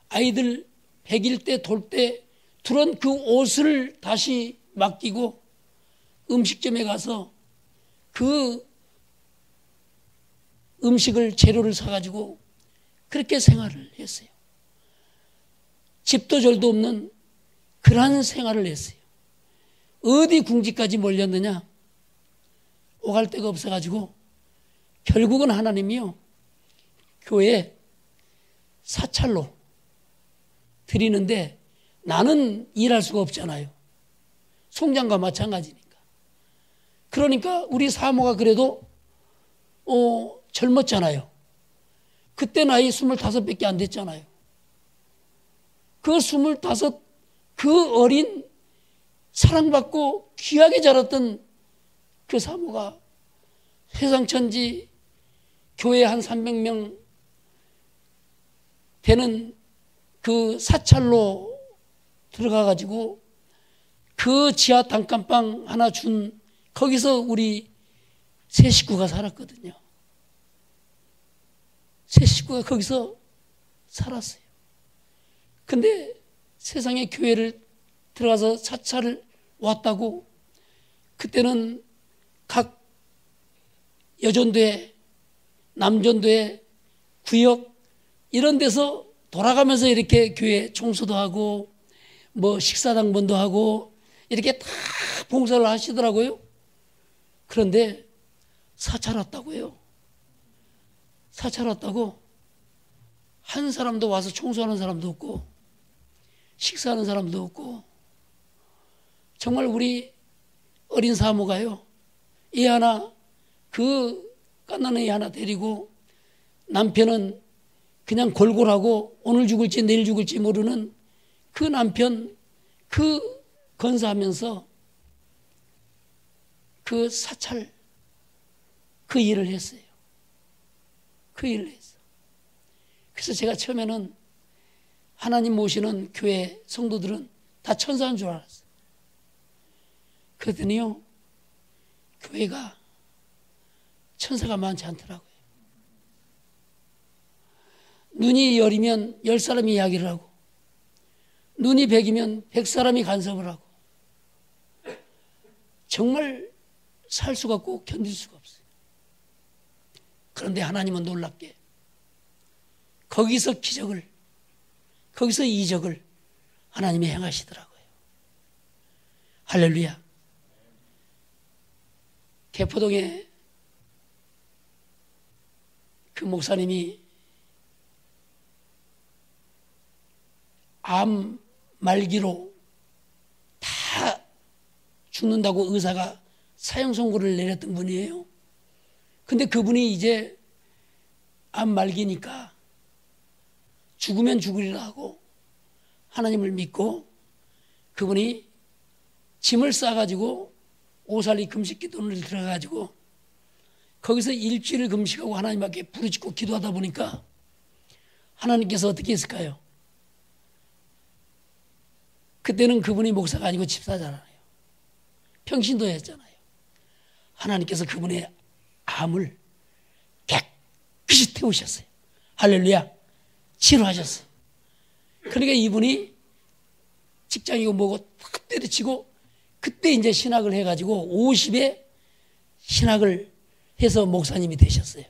아이들 100일 때 돌 때 두런 그 옷을 다시 맡기고 음식점에 가서 그 음식을 재료를 사가지고 그렇게 생활을 했어요. 집도 절도 없는 그러한 생활을 했어요. 어디 궁지까지 몰렸느냐? 오갈 데가 없어가지고 결국은 하나님이요, 교회 사찰로 드리는데 나는 일할 수가 없잖아요. 송장과 마찬가지니까. 그러니까 우리 사모가 그래도 젊었잖아요. 그때 나이 25밖에 안 됐잖아요. 그 25, 그 어린 사랑받고 귀하게 자랐던 그 사모가 세상천지 교회 한 300명 되는 그 사찰로 들어가가지고 그 지하 단칸방 하나 준 거기서 우리 세 식구가 살았거든요. 세 식구가 거기서 살았어요. 근데 세상에 교회를 들어가서 사찰을 왔다고 그때는 각 여전도회, 남전도회, 구역 이런 데서 돌아가면서 이렇게 교회 청소도 하고 뭐 식사당번도 하고 이렇게 다 봉사를 하시더라고요. 그런데 사찰 왔다고요. 사찰 왔다고 한 사람도 와서 청소하는 사람도 없고 식사하는 사람도 없고 정말 우리 어린 사모가요, 애 하나, 그 갓난 애 하나 데리고 남편은 그냥 골골하고 오늘 죽을지 내일 죽을지 모르는 그 남편 그 건사하면서 그 사찰 그 일을 했어요. 그 일을 했어. 그래서 제가 처음에는 하나님 모시는 교회 성도들은 다 천사인 줄 알았어요. 그랬더니요, 교회가 천사가 많지 않더라고요. 눈이 열이면 10사람이 이야기를 하고 눈이 백이면 100사람이 간섭을 하고 정말 살 수가 없고 견딜 수가 없어요. 그런데 하나님은 놀랍게 거기서 기적을, 거기서 이적을 하나님이 행하시더라고요. 할렐루야. 개포동에 그 목사님이 암 말기로 다 죽는다고 의사가 사형 선고를 내렸던 분이에요. 근데 그분이 이제 암 말기니까 죽으면 죽으리라 하고 하나님을 믿고 그분이 짐을 싸가지고 오살리 금식 기도를 들어가지고 거기서 일주일을 금식하고 하나님 앞에 부르짖고 기도하다 보니까 하나님께서 어떻게 했을까요? 그때는 그분이 목사가 아니고 집사잖아요. 평신도였잖아요. 하나님께서 그분의 암을 깨끗이 태우셨어요. 할렐루야. 치료하셨어요. 그러니까 이분이 직장이고 뭐고 탁 때려치고 그때 이제 신학을 해가지고 50에 신학을 해서 목사님이 되셨어요.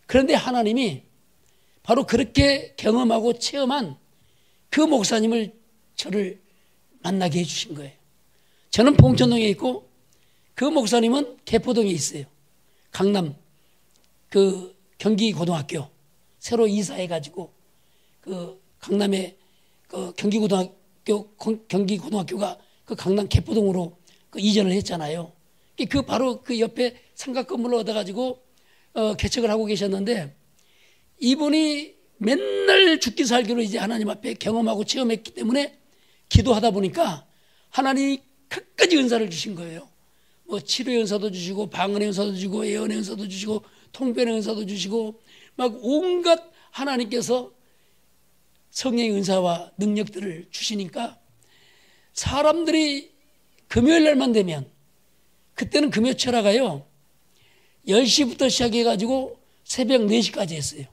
그런데 하나님이 바로 그렇게 경험하고 체험한 그 목사님을 저를 만나게 해주신 거예요. 저는 봉천동에 있고 그 목사님은 개포동에 있어요. 강남 그 경기고등학교 새로 이사해가지고 그 강남에 그 경기고등학교가 그 강남 개포동으로 그 이전을 했잖아요. 그 바로 그 옆에 삼각 건물을 얻어가지고 개척을 하고 계셨는데 이분이 맨날 죽기 살기로 이제 하나님 앞에 경험하고 체험했기 때문에 기도하다 보니까 하나님이 끝까지 은사를 주신 거예요. 뭐 치료의 은사도 주시고 방언의 은사도 주시고 예언의 은사도 주시고 통변의 은사도 주시고 막 온갖 하나님께서 성령의 은사와 능력들을 주시니까 사람들이 금요일 날만 되면 그때는 금요 철학가요 10시부터 시작해가지고 새벽 4시까지 했어요.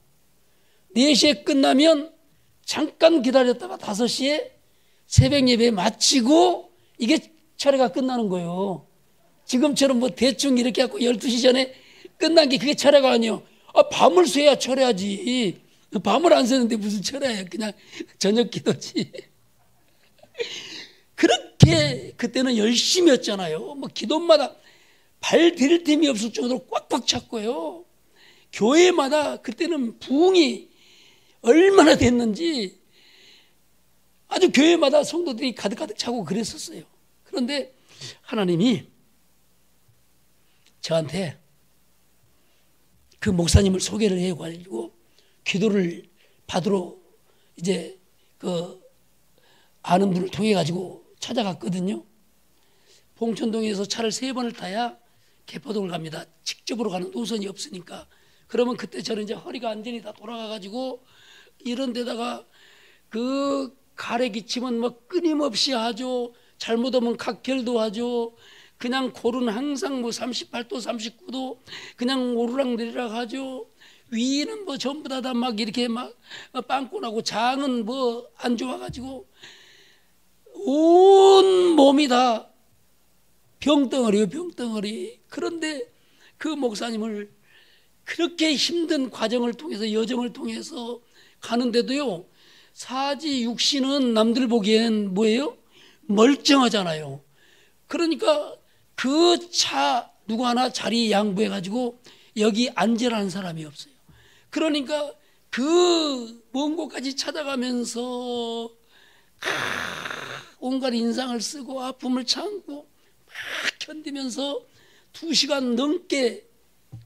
4시에 끝나면 잠깐 기다렸다가 5시에 새벽 예배 마치고 이게 철회가 끝나는 거예요. 지금처럼 뭐 대충 이렇게 하고 12시 전에 끝난 게 그게 철회가 아니에요. 밤을 새야 철회하지. 밤을 안 새는데 무슨 철회예요. 그냥 저녁 기도지. 그렇게 그때는 열심히 했잖아요. 뭐 기도마다 발 디딜 틈이 없을 정도로 꽉꽉 찼고요. 교회마다 그때는 부흥이 얼마나 됐는지 아주 교회마다 성도들이 가득가득 차고 그랬었어요. 그런데 하나님이 저한테 그 목사님을 소개를 해가지고 기도를 받으러 이제 그 아는 분을 통해 가지고 찾아갔거든요. 봉천동에서 차를 3번을 타야 개포동을 갑니다. 직접으로 가는 노선이 없으니까. 그러면 그때 저는 이제 허리가 완전히 다 돌아가가지고 이런 데다가 그 가래 기침은 뭐 끊임없이 하죠. 잘못하면 각혈도 하죠. 그냥 골은 항상 뭐 38도, 39도 그냥 오르락내리락 하죠. 위는 뭐 전부 다 막 이렇게 막 빵꾸 나고 장은 뭐 안 좋아가지고 온 몸이 다 병덩어리요, 병덩어리. 그런데 그 목사님을 그렇게 힘든 과정을 통해서 여정을 통해서 가는데도요. 사지 육신은 남들 보기엔 뭐예요? 멀쩡하잖아요. 그러니까 그 차 누구 하나 자리 양보해가지고 여기 앉으라는 사람이 없어요. 그러니까 그 먼 곳까지 찾아가면서 온갖 인상을 쓰고 아픔을 참고 막 견디면서 2시간 넘게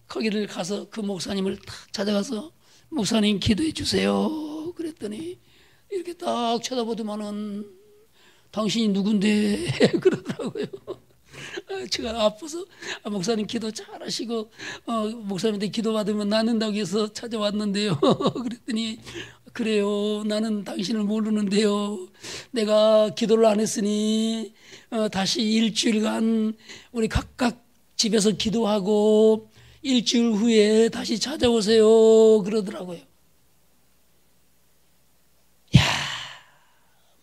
거기를 가서 그 목사님을 딱 찾아가서 목사님 기도해 주세요. 그랬더니 이렇게 딱 쳐다보더만은 당신이 누군데 그러더라고요. 제가 아파서 목사님 기도 잘하시고 목사님한테 기도받으면 낫는다고 해서 찾아왔는데요. 그랬더니 그래요. 나는 당신을 모르는데요. 내가 기도를 안 했으니 다시 일주일간 우리 각각 집에서 기도하고 일주일 후에 다시 찾아오세요 그러더라고요. 야,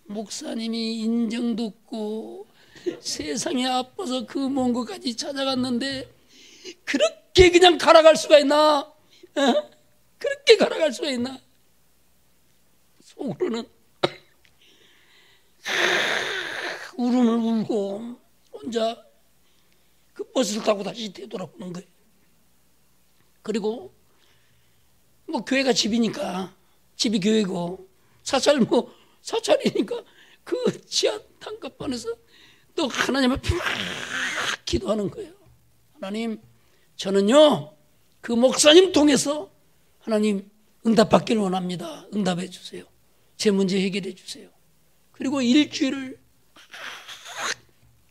목사님이 인정도 없고 세상에 아파서 그 먼 곳까지 찾아갔는데 그렇게 그냥 갈아갈 수가 있나? 그렇게 갈아갈 수가 있나? 속으로는 울음을 울고 혼자 그 버스를 타고 다시 되돌아오는 거예요. 그리고 뭐 교회가 집이니까, 집이 교회고 사찰이니까 그 지하 단칸방에서 또 하나님 앞에 막 기도하는 거예요. 하나님, 저는요 그 목사님 통해서 하나님 응답받기를 원합니다. 응답해 주세요. 제 문제 해결해 주세요. 그리고 일주일을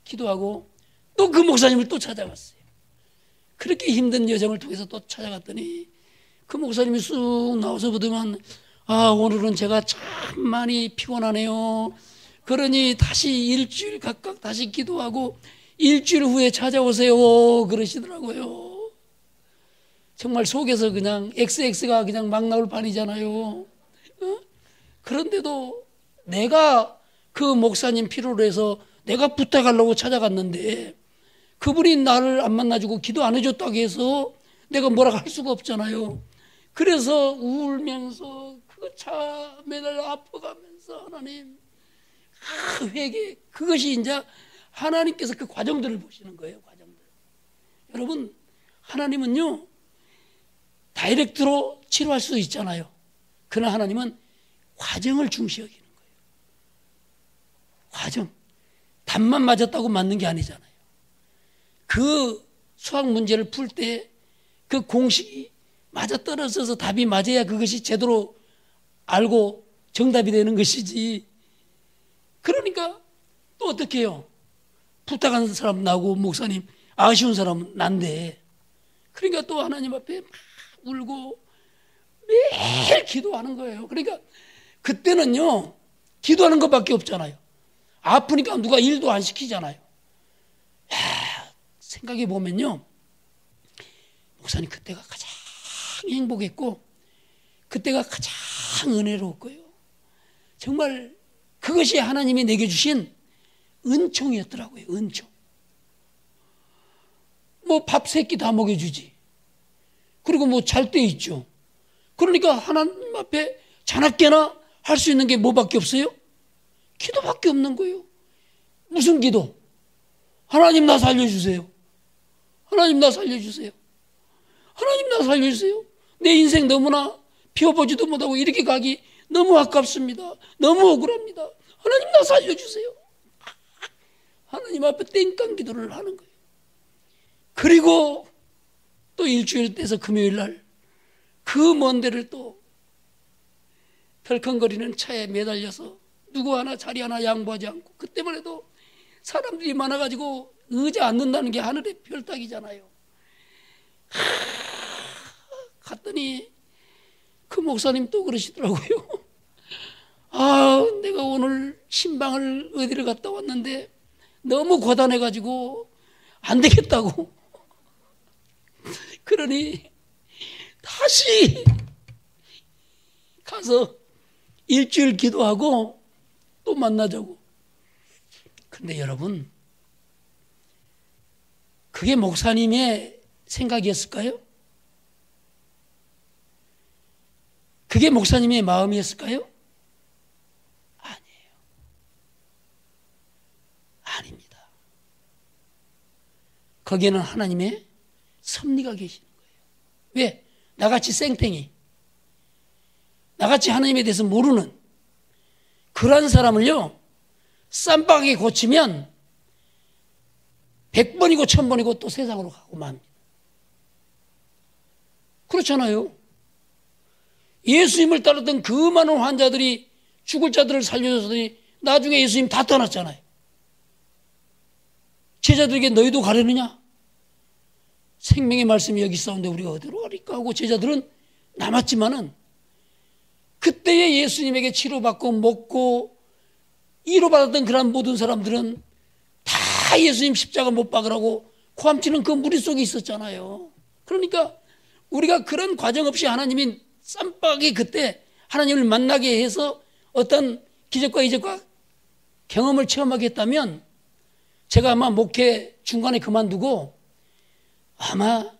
기도하고 또 그 목사님을 또 찾아갔어요. 그렇게 힘든 여정을 통해서 또 찾아갔더니 그 목사님이 쑥 나와서 보더만, 아, 오늘은 제가 참 많이 피곤하네요. 그러니 다시 일주일 각각 다시 기도하고 일주일 후에 찾아오세요 그러시더라고요. 정말 속에서 그냥 XX가 그냥 막 나올 판이잖아요. 그런데도 내가 그 목사님 필요로 해서 내가 부탁하려고 찾아갔는데 그분이 나를 안 만나주고 기도 안 해줬다고 해서 내가 뭐라 할 수가 없잖아요. 그래서 울면서 그 차 매달려 아파가면서 하나님, 회개, 그것이 이제 하나님께서 그 과정들을 보시는 거예요. 과정들. 여러분, 하나님은요 다이렉트로 치료할 수도 있잖아요. 그러나 하나님은 과정을 중시 여기는 거예요. 과정. 답만 맞았다고 맞는 게 아니잖아요. 그 수학 문제를 풀 때 그 공식이 맞아떨어져서 답이 맞아야 그것이 제대로 알고 정답이 되는 것이지. 그러니까 또 어떻게 해요? 부탁하는 사람 나고 목사님 아쉬운 사람은 난데, 그러니까 또 하나님 앞에 막 울고 매일 기도하는 거예요. 그러니까 그때는요 기도하는 것밖에 없잖아요. 아프니까 누가 일도 안 시키잖아요. 생각해 보면요, 목사님 그때가 가장 행복했고 그때가 가장 은혜로웠고요. 정말 그것이 하나님이 내게 주신 은총이었더라고요. 은총. 뭐 밥 세 끼 다 먹여주지. 그리고 뭐 잘 때 있죠. 그러니까 하나님 앞에 자나깨나 할 수 있는 게 뭐밖에 없어요? 기도밖에 없는 거예요. 무슨 기도? 하나님 나 살려주세요. 하나님 나 살려주세요. 하나님 나 살려주세요. 내 인생 너무나 피워보지도 못하고 이렇게 가기 너무 아깝습니다. 너무 억울합니다. 하나님 나 살려주세요. 하나님 앞에 땡깡 기도를 하는 거예요. 그리고 또 일주일 떼서 금요일 날 그 먼 데를 또 덜컹거리는 차에 매달려서 누구 하나 자리 하나 양보하지 않고, 그때만 해도 사람들이 많아가지고 의자 앉는다는 게 하늘의 별따기잖아요. 갔더니 그 목사님 또 그러시더라고요. 아, 내가 오늘 신방을 어디를 갔다 왔는데 너무 고단해가지고 안 되겠다고. 그러니 다시 가서 일주일 기도하고 또 만나자고. 근데 여러분, 그게 목사님의 생각이었을까요? 그게 목사님의 마음이었을까요? 아니에요. 아닙니다. 거기에는 하나님의 섭리가 계시는 거예요. 왜? 나같이 쌩탱이, 나같이 하나님에 대해서 모르는 그러한 사람을요, 쌈박하게 고치면 100번이고 1000번이고 또 세상으로 가고 맙니다. 그렇잖아요. 예수님을 따랐던 그 많은 환자들이 죽을 자들을 살려줬더니 나중에 예수님 다 떠났잖아요. 제자들에게 너희도 가려느냐? 생명의 말씀이 여기 있었는데 우리가 어디로 가리까 하고 제자들은 남았지만은, 그때의 예수님에게 치료받고 먹고 위로받았던 그런 모든 사람들은 다 예수님 십자가 못 박으라고 고함치는 그 무리 속에 있었잖아요. 그러니까 우리가 그런 과정 없이 하나님이 쌈박이 그때 하나님을 만나게 해서 어떤 기적과 이적과 경험을 체험하게 했다면 제가 아마 목회 중간에 그만두고 아마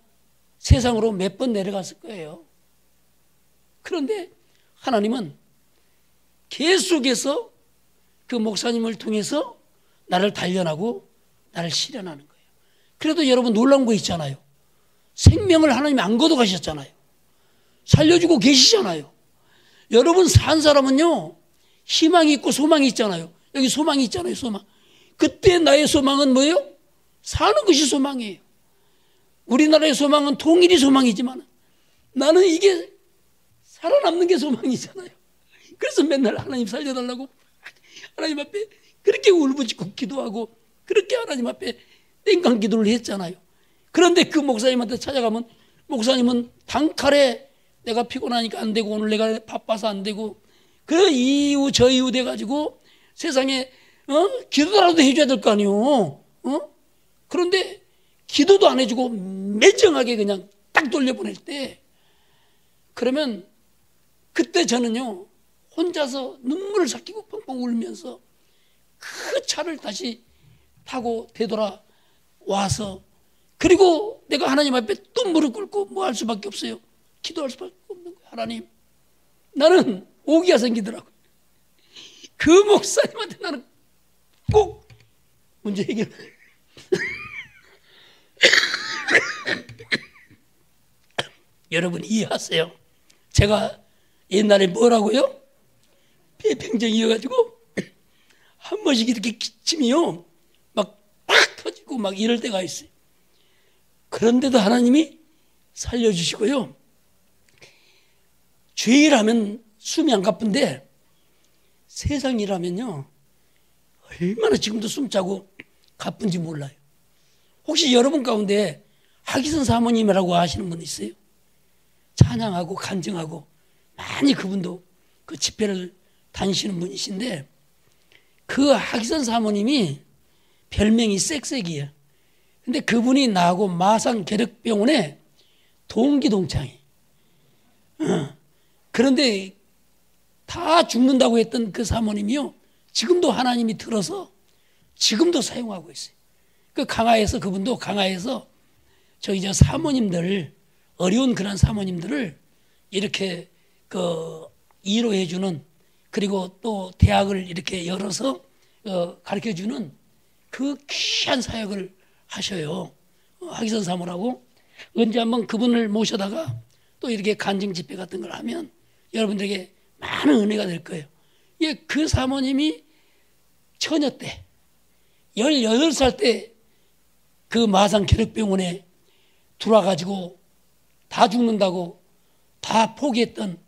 세상으로 몇 번 내려갔을 거예요. 그런데 하나님은 계속해서 그 목사님을 통해서 나를 단련하고 나를 실현하는 거예요. 그래도 여러분 놀라운 거 있잖아요. 생명을 하나님이 안 거둬가셨잖아요. 살려주고 계시잖아요. 여러분 산 사람은요, 희망이 있고 소망이 있잖아요. 여기 소망이 있잖아요, 소망. 그때 나의 소망은 뭐예요? 사는 것이 소망이에요. 우리나라의 소망은 통일이 소망이지만 나는 이게 살아남는 게 소망이잖아요. 그래서 맨날 하나님 살려달라고 하나님 앞에 그렇게 울부짖고 기도하고 그렇게 하나님 앞에 땡깡 기도를 했잖아요. 그런데 그 목사님한테 찾아가면 목사님은 단칼에 내가 피곤하니까 안 되고 오늘 내가 바빠서 안 되고 그 이유 저 이유 돼가지고 세상에 기도라도 해줘야 될 거 아니에요. 그런데 기도도 안 해주고 매정하게 그냥 딱 돌려보낼 때 그러면 그때 저는요 혼자서 눈물을 삭히고 펑펑 울면서 그 차를 다시 타고 되돌아와서 그리고 내가 하나님 앞에 또 무릎 꿇고 뭐 할 수밖에 없어요. 기도할 수밖에 없는 거예요. 하나님, 나는 오기가 생기더라고요. 그 목사님한테 나는 꼭 문제 해결. 여러분 이해하세요? 제가 옛날에 뭐라고요? 폐병정이어가지고 한 번씩 이렇게 기침이요 막 팍 터지고 막 이럴 때가 있어요. 그런데도 하나님이 살려주시고요. 죄일하면 숨이 안 가쁜데 세상이라면요 얼마나 지금도 숨차고 가쁜지 몰라요. 혹시 여러분 가운데 하기선 사모님이라고 하시는 분 있어요? 찬양하고 간증하고 많이 그분도 그 집회를 다니시는 분이신데 그 하기선 사모님이 별명이 쌕쌕이에요. 근데 그분이 나하고 마산 계력병원에 동기동창이에요. 그런데 다 죽는다고 했던 그 사모님이요 지금도 하나님이 들어서 지금도 사용하고 있어요. 그 강화에서 그분도 강화에서 저희 저 사모님들 어려운 그런 사모님들을 이렇게 그 이로해주는 그리고 또 대학을 이렇게 열어서 가르쳐주는 그 귀한 사역을 하셔요. 하기선 사모라고. 언제 한번 그분을 모셔다가 또 이렇게 간증 집회 같은 걸 하면 여러분들에게 많은 은혜가 될 거예요. 예, 그 사모님이 처녀 때 18살 때 그 마산 계력병원에 들어와가지고 다 죽는다고 다 포기했던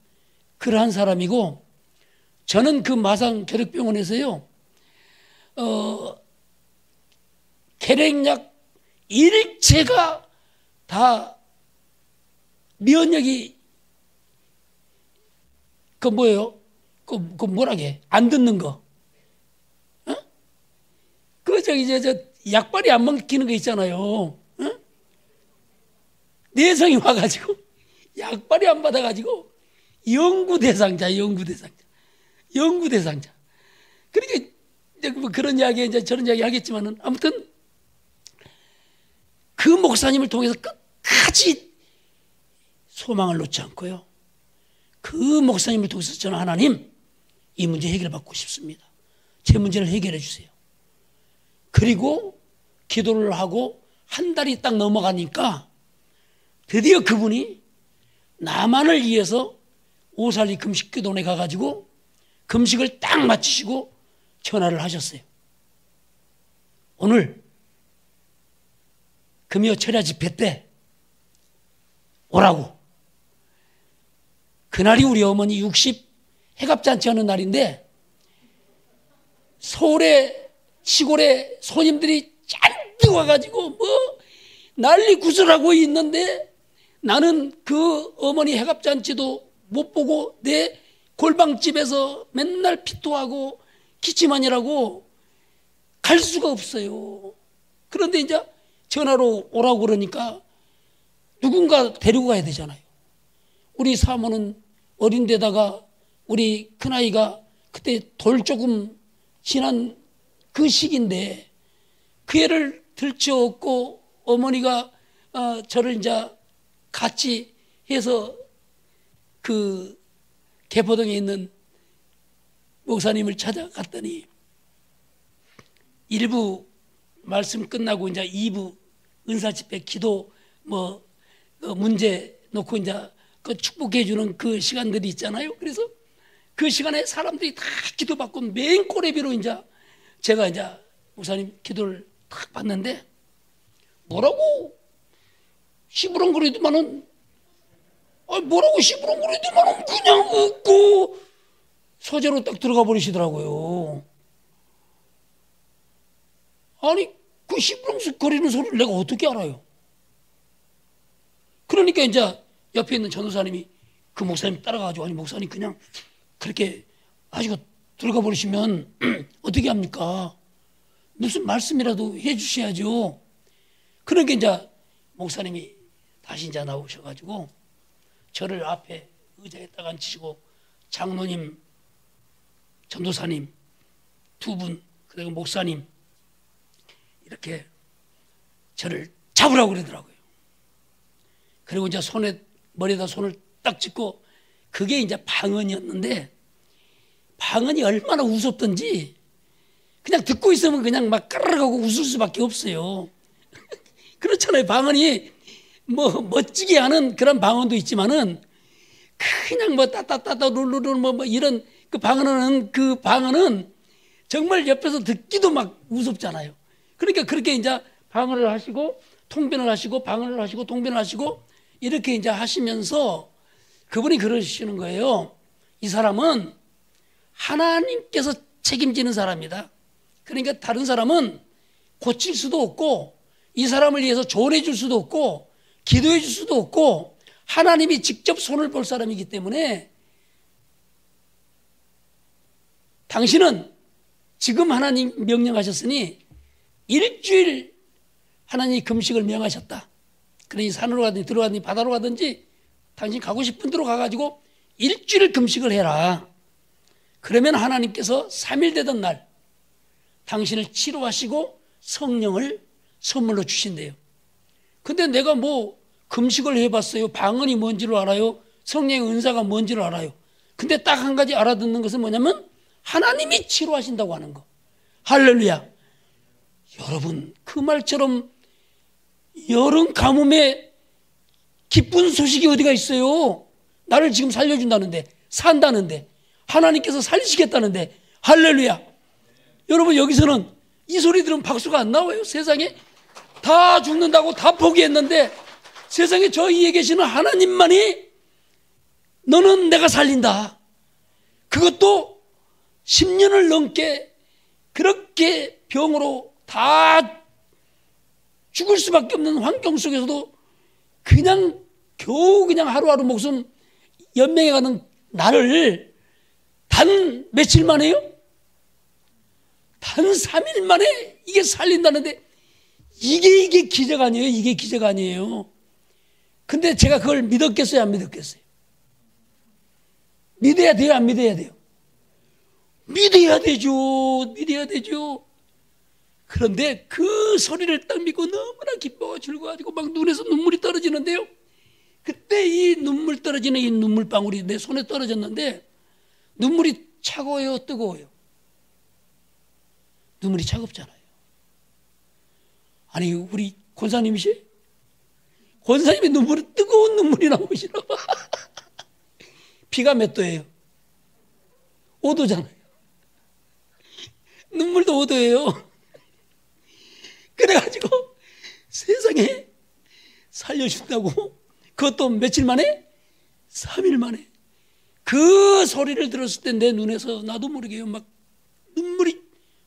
그러한 사람이고 저는 그 마산 계력병원에서요 계량약 일체가 다 면역이 그 뭐예요? 그 뭐라게 안 듣는 거? 그 저기 저 약발이 안 먹히는 거 있잖아요. 내성이 와가지고 약발이 안 받아가지고 영구대상자. 그러니까 이제 뭐 그런 이야기 이제 저런 이야기 하겠지만은 아무튼 그 목사님을 통해서 끝까지 소망을 놓지 않고요. 그 목사님을 통해서 저는 하나님 이 문제 해결받고 싶습니다. 제 문제를 해결해 주세요. 그리고 기도를 하고 한 달이 딱 넘어가니까 드디어 그분이 나만을 위해서 오살리 금식기도원에 가가지고 금식을 딱 마치시고 전화를 하셨어요. 오늘 금요 철야 집회 때 오라고. 그날이 우리 어머니 60 해갑잔치 하는 날인데 서울에 시골에 손님들이 잔뜩 와가지고 뭐 난리 구슬하고 있는데 나는 그 어머니 해갑잔치도 못 보고 내 골방집에서 맨날 피토하고 기침하느라고 갈 수가 없어요. 그런데 이제 전화로 오라고 그러니까 누군가 데리고 가야 되잖아요. 우리 사모는 어린 데다가 우리 큰아이가 그때 돌 조금 지난 그 시기인데 그 애를 들쳐업고 어머니가 저를 이제 같이 해서 그 개포동에 있는 목사님을 찾아갔더니 1부 말씀 끝나고 이제 2부 은사 집회 기도 문제 놓고 이제 그 축복해 주는 그 시간들이 있잖아요. 그래서 그 시간에 사람들이 다 기도받고 맨 꼬레비로 이제 제가 이제 목사님 기도를 딱 받는데 뭐라고 시부렁거리더만은 뭐라고 시부렁거리더만은 그냥 웃고 소재로 딱 들어가 버리시더라고요. 아니 그 시부렁거리는 소리를 내가 어떻게 알아요? 그러니까 이제 옆에 있는 전도사님이 그 목사님 따라가가지고 아니 목사님 그냥 그렇게 하시고 들어가 버리시면 어떻게 합니까? 무슨 말씀이라도 해 주셔야죠. 그러니까 이제 목사님이 다시 이제 나오셔가지고 저를 앞에 의자에 딱 앉히시고 장로님, 전도사님 두 분 그리고 목사님 이렇게 저를 잡으라고 그러더라고요. 그리고 이제 머리에다 손을 딱 짚고 그게 이제 방언이었는데 방언이 얼마나 우습던지 그냥 듣고 있으면 그냥 막 까르르하고 웃을 수밖에 없어요. 그렇잖아요. 방언이 멋지게 하는 그런 방언도 있지만은 그냥 따따따따 룰루룰 이런 그 방언은 정말 옆에서 듣기도 막 무섭잖아요. 그러니까 그렇게 이제 방언을 하시고 통변을 하시고 방언을 하시고 통변을 하시고 이렇게 이제 하시면서 그분이 그러시는 거예요. 이 사람은 하나님께서 책임지는 사람이다. 그러니까 다른 사람은 고칠 수도 없고 이 사람을 위해서 조언해 줄 수도 없고 기도해 줄 수도 없고 하나님이 직접 손을 볼 사람이기 때문에 당신은 지금 하나님 명령하셨으니 일주일 하나님이 금식을 명하셨다. 그러니 산으로 가든지 들어가든지 바다로 가든지 당신 가고 싶은 데로 가가지고 일주일 금식을 해라. 그러면 하나님께서 3일 되던 날 당신을 치료하시고 성령을 선물로 주신대요. 근데 내가 금식을 해봤어요. 방언이 뭔지를 알아요. 성령의 은사가 뭔지를 알아요. 근데 딱 한 가지 알아듣는 것은 뭐냐면 하나님이 치료하신다고 하는 거. 할렐루야. 여러분 그 말처럼 여름 가뭄에 기쁜 소식이 어디가 있어요. 나를 지금 살려준다는데 산다는데 하나님께서 살리시겠다는데 할렐루야. 여러분 여기서는 이 소리 들으면 박수가 안 나와요. 세상에 다 죽는다고 다 포기했는데 세상에 저 위에 계시는 하나님만이 너는 내가 살린다. 그것도 10년을 넘게 그렇게 병으로 다 죽을 수밖에 없는 환경 속에서도 그냥 겨우 그냥 하루하루 목숨 연명해가는 나를 단 며칠 만에요? 단 3일 만에 이게 살린다는데 이게 기적 아니에요? 이게 기적 아니에요? 근데 제가 그걸 믿었겠어요? 안 믿었겠어요? 믿어야 돼요? 안 믿어야 돼요? 믿어야 되죠. 믿어야 되죠. 그런데 그 소리를 딱 믿고 너무나 기뻐가 즐거워가지고 막 눈에서 눈물이 떨어지는데요. 그때 이 눈물 떨어지는 이 눈물방울이 내 손에 떨어졌는데 눈물이 차가워요? 뜨거워요? 눈물이 차갑잖아요. 아니 우리 권사님이시? 권사님의 눈물이 뜨거운 눈물이 나오시나 봐. 비가 몇 도예요? 5도잖아요. 눈물도 5도예요. 그래가지고 세상에 살려준다고 그것도 며칠 만에? 3일 만에 그 소리를 들었을 때 내 눈에서 나도 모르게요 막 눈물이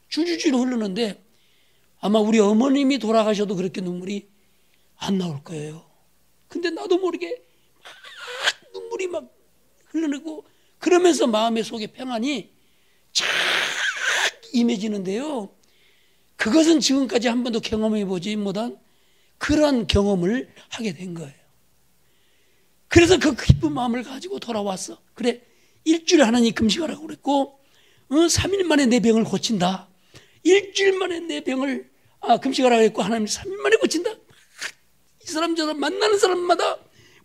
줄줄줄 흐르는데 아마 우리 어머님이 돌아가셔도 그렇게 눈물이 안 나올 거예요. 근데 나도 모르게 막 눈물이 막 흘러내고 그러면서 마음의 속에 평안이 착 임해지는데요. 그것은 지금까지 한 번도 경험해 보지 못한 그러한 경험을 하게 된 거예요. 그래서 그 기쁜 마음을 가지고 돌아왔어. 그래, 일주일에 하나님 금식하라고 그랬고, 3일 만에 내 병을 고친다. 일주일 만에 내 병을 금식하라고 했고, 하나님 3일 만에 고친다. 이 사람 저 사람 만나는 사람마다,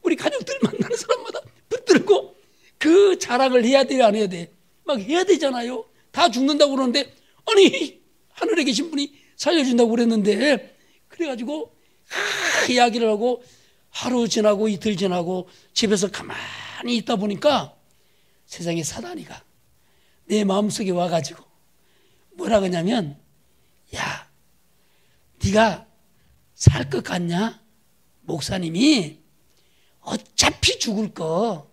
우리 가족들 만나는 사람마다 붙들고 그 자랑을 해야 돼, 안 해야 돼? 막 해야 되잖아요. 다 죽는다고 그러는데, 아니 하늘에 계신 분이 살려준다고 그랬는데, 그래가지고 이야기를 하고 하루 지나고 이틀 지나고 집에서 가만히 있다 보니까 세상에 사단이가 내 마음속에 와가지고 뭐라 그러냐면, 야, 네가 살 것 같냐? 목사님이 어차피 죽을 거,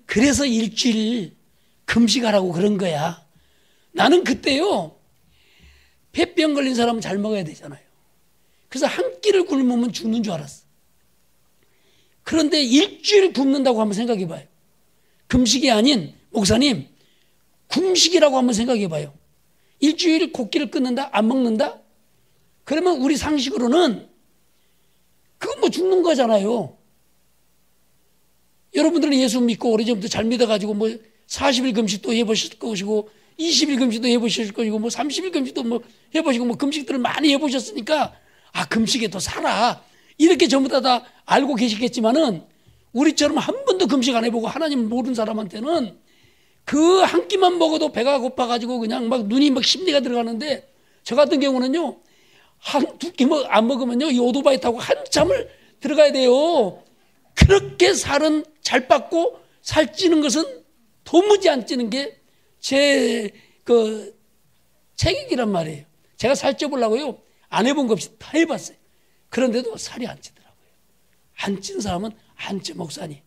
그래서 일주일 금식하라고 그런 거야. 나는 그때요, 폐병 걸린 사람은 잘 먹어야 되잖아요. 그래서 한 끼를 굶으면 죽는 줄 알았어. 그런데 일주일 굶는다고 한번 생각해 봐요. 금식이 아닌, 목사님 금식이라고 한번 생각해 봐요. 일주일 곡기를 끊는다? 안 먹는다? 그러면 우리 상식으로는 그건 뭐 죽는 거잖아요. 여러분들은 예수 믿고 오래전부터 잘 믿어가지고 뭐 40일 금식도 해보실 것이고 20일 금식도 해보실 것이고 뭐 30일 금식도 뭐 해보시고 뭐 금식들을 많이 해보셨으니까 금식에 또 살아, 이렇게 전부 다 알고 계시겠지만은, 우리처럼 한 번도 금식 안 해보고 하나님 모르는 사람한테는 그 한 끼만 먹어도 배가 고파가지고 그냥 막 눈이 막 심리가 들어가는데, 저 같은 경우는요, 한 두 끼 안 먹으면요, 이 오토바이 타고 한참을 들어가야 돼요. 그렇게 살은 잘 빠고 살찌는 것은 도무지 안 찌는 게 제 체격이란 말이에요. 제가 살쪄보려고요, 안 해본 거 없이 다 해봤어요. 그런데도 살이 안 찌더라고요. 안 찐 사람은 안 쪄, 목사님.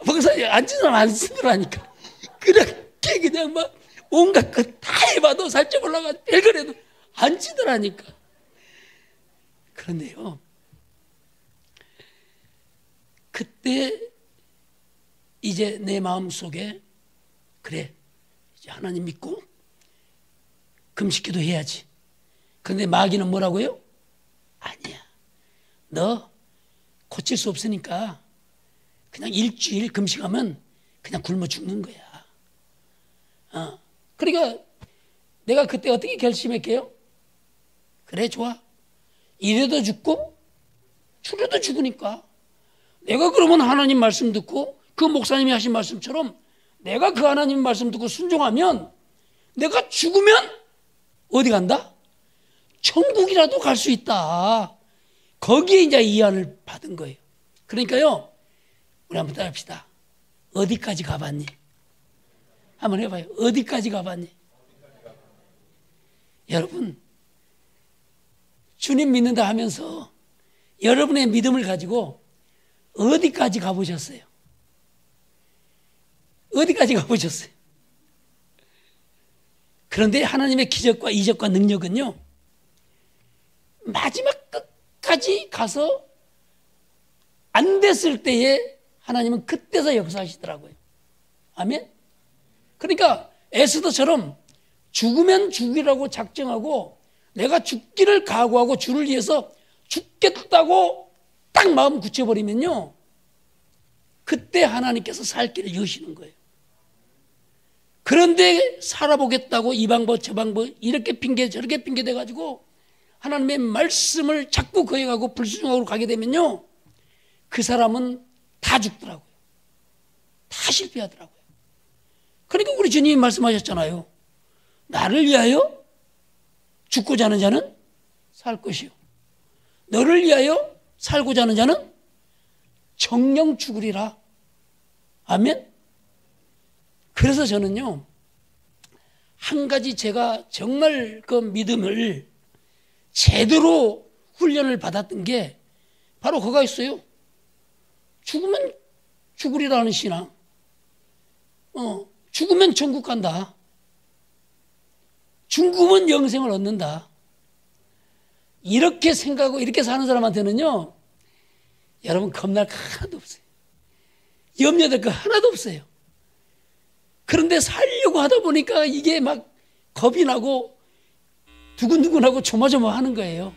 목사님, 안 찐 사람 안 찌더라니까. 그렇게 그냥 막 온갖 거 다 해봐도 살쪄보려고 별거래도 안 찌더라니까. 그런데요, 그때 이제 내 마음속에, 그래, 이제 하나님 믿고 금식기도 해야지. 그런데 마귀는 뭐라고요? 아니야, 너 고칠 수 없으니까 그냥 일주일 금식하면 그냥 굶어 죽는 거야. 그러니까 내가 그때 어떻게 결심했게요? 그래, 좋아, 이래도 죽고 저래도 죽으니까 내가 그러면 하나님 말씀 듣고 그 목사님이 하신 말씀처럼 내가 그 하나님 말씀 듣고 순종하면 내가 죽으면 어디 간다? 천국이라도 갈 수 있다. 거기에 이제 이안을 받은 거예요. 그러니까요, 우리 한번 따라합시다. 어디까지 가봤니? 한번 해봐요. 어디까지 가봤니? 여러분, 주님 믿는다 하면서 여러분의 믿음을 가지고 어디까지 가보셨어요? 어디까지 가보셨어요? 그런데 하나님의 기적과 이적과 능력은요, 마지막 끝까지 가서 안 됐을 때에 하나님은 그때서 역사하시더라고요. 아멘? 그러니까 에스더처럼 죽으면 죽이라고 작정하고 내가 죽기를 각오하고 주를 위해서 죽겠다고 딱 마음 굳혀버리면요, 그때 하나님께서 살 길을 여시는 거예요. 그런데 살아보겠다고 이 방법 저 방법 이렇게 핑계 저렇게 핑계 대가지고 하나님의 말씀을 자꾸 거역하고 불순종하고 가게 되면요, 그 사람은 다 죽더라고요. 다 실패하더라고요. 그러니까 우리 주님이 말씀하셨잖아요. 나를 위하여 죽고자 하는 자는 살 것이요, 너를 위하여 살고자 하는 자는 정령 죽으리라. 아멘. 그래서 저는요, 한 가지 제가 정말 그 믿음을 제대로 훈련을 받았던 게 바로 그거가 있어요. 죽으면 죽으리라는 신앙. 죽으면 천국 간다. 죽으면 영생을 얻는다. 이렇게 생각하고 이렇게 사는 사람한테는요, 여러분 겁날 거 하나도 없어요. 염려될 거 하나도 없어요. 그런데 살려고 하다 보니까 이게 막 겁이 나고 두근두근하고 조마조마하는 거예요.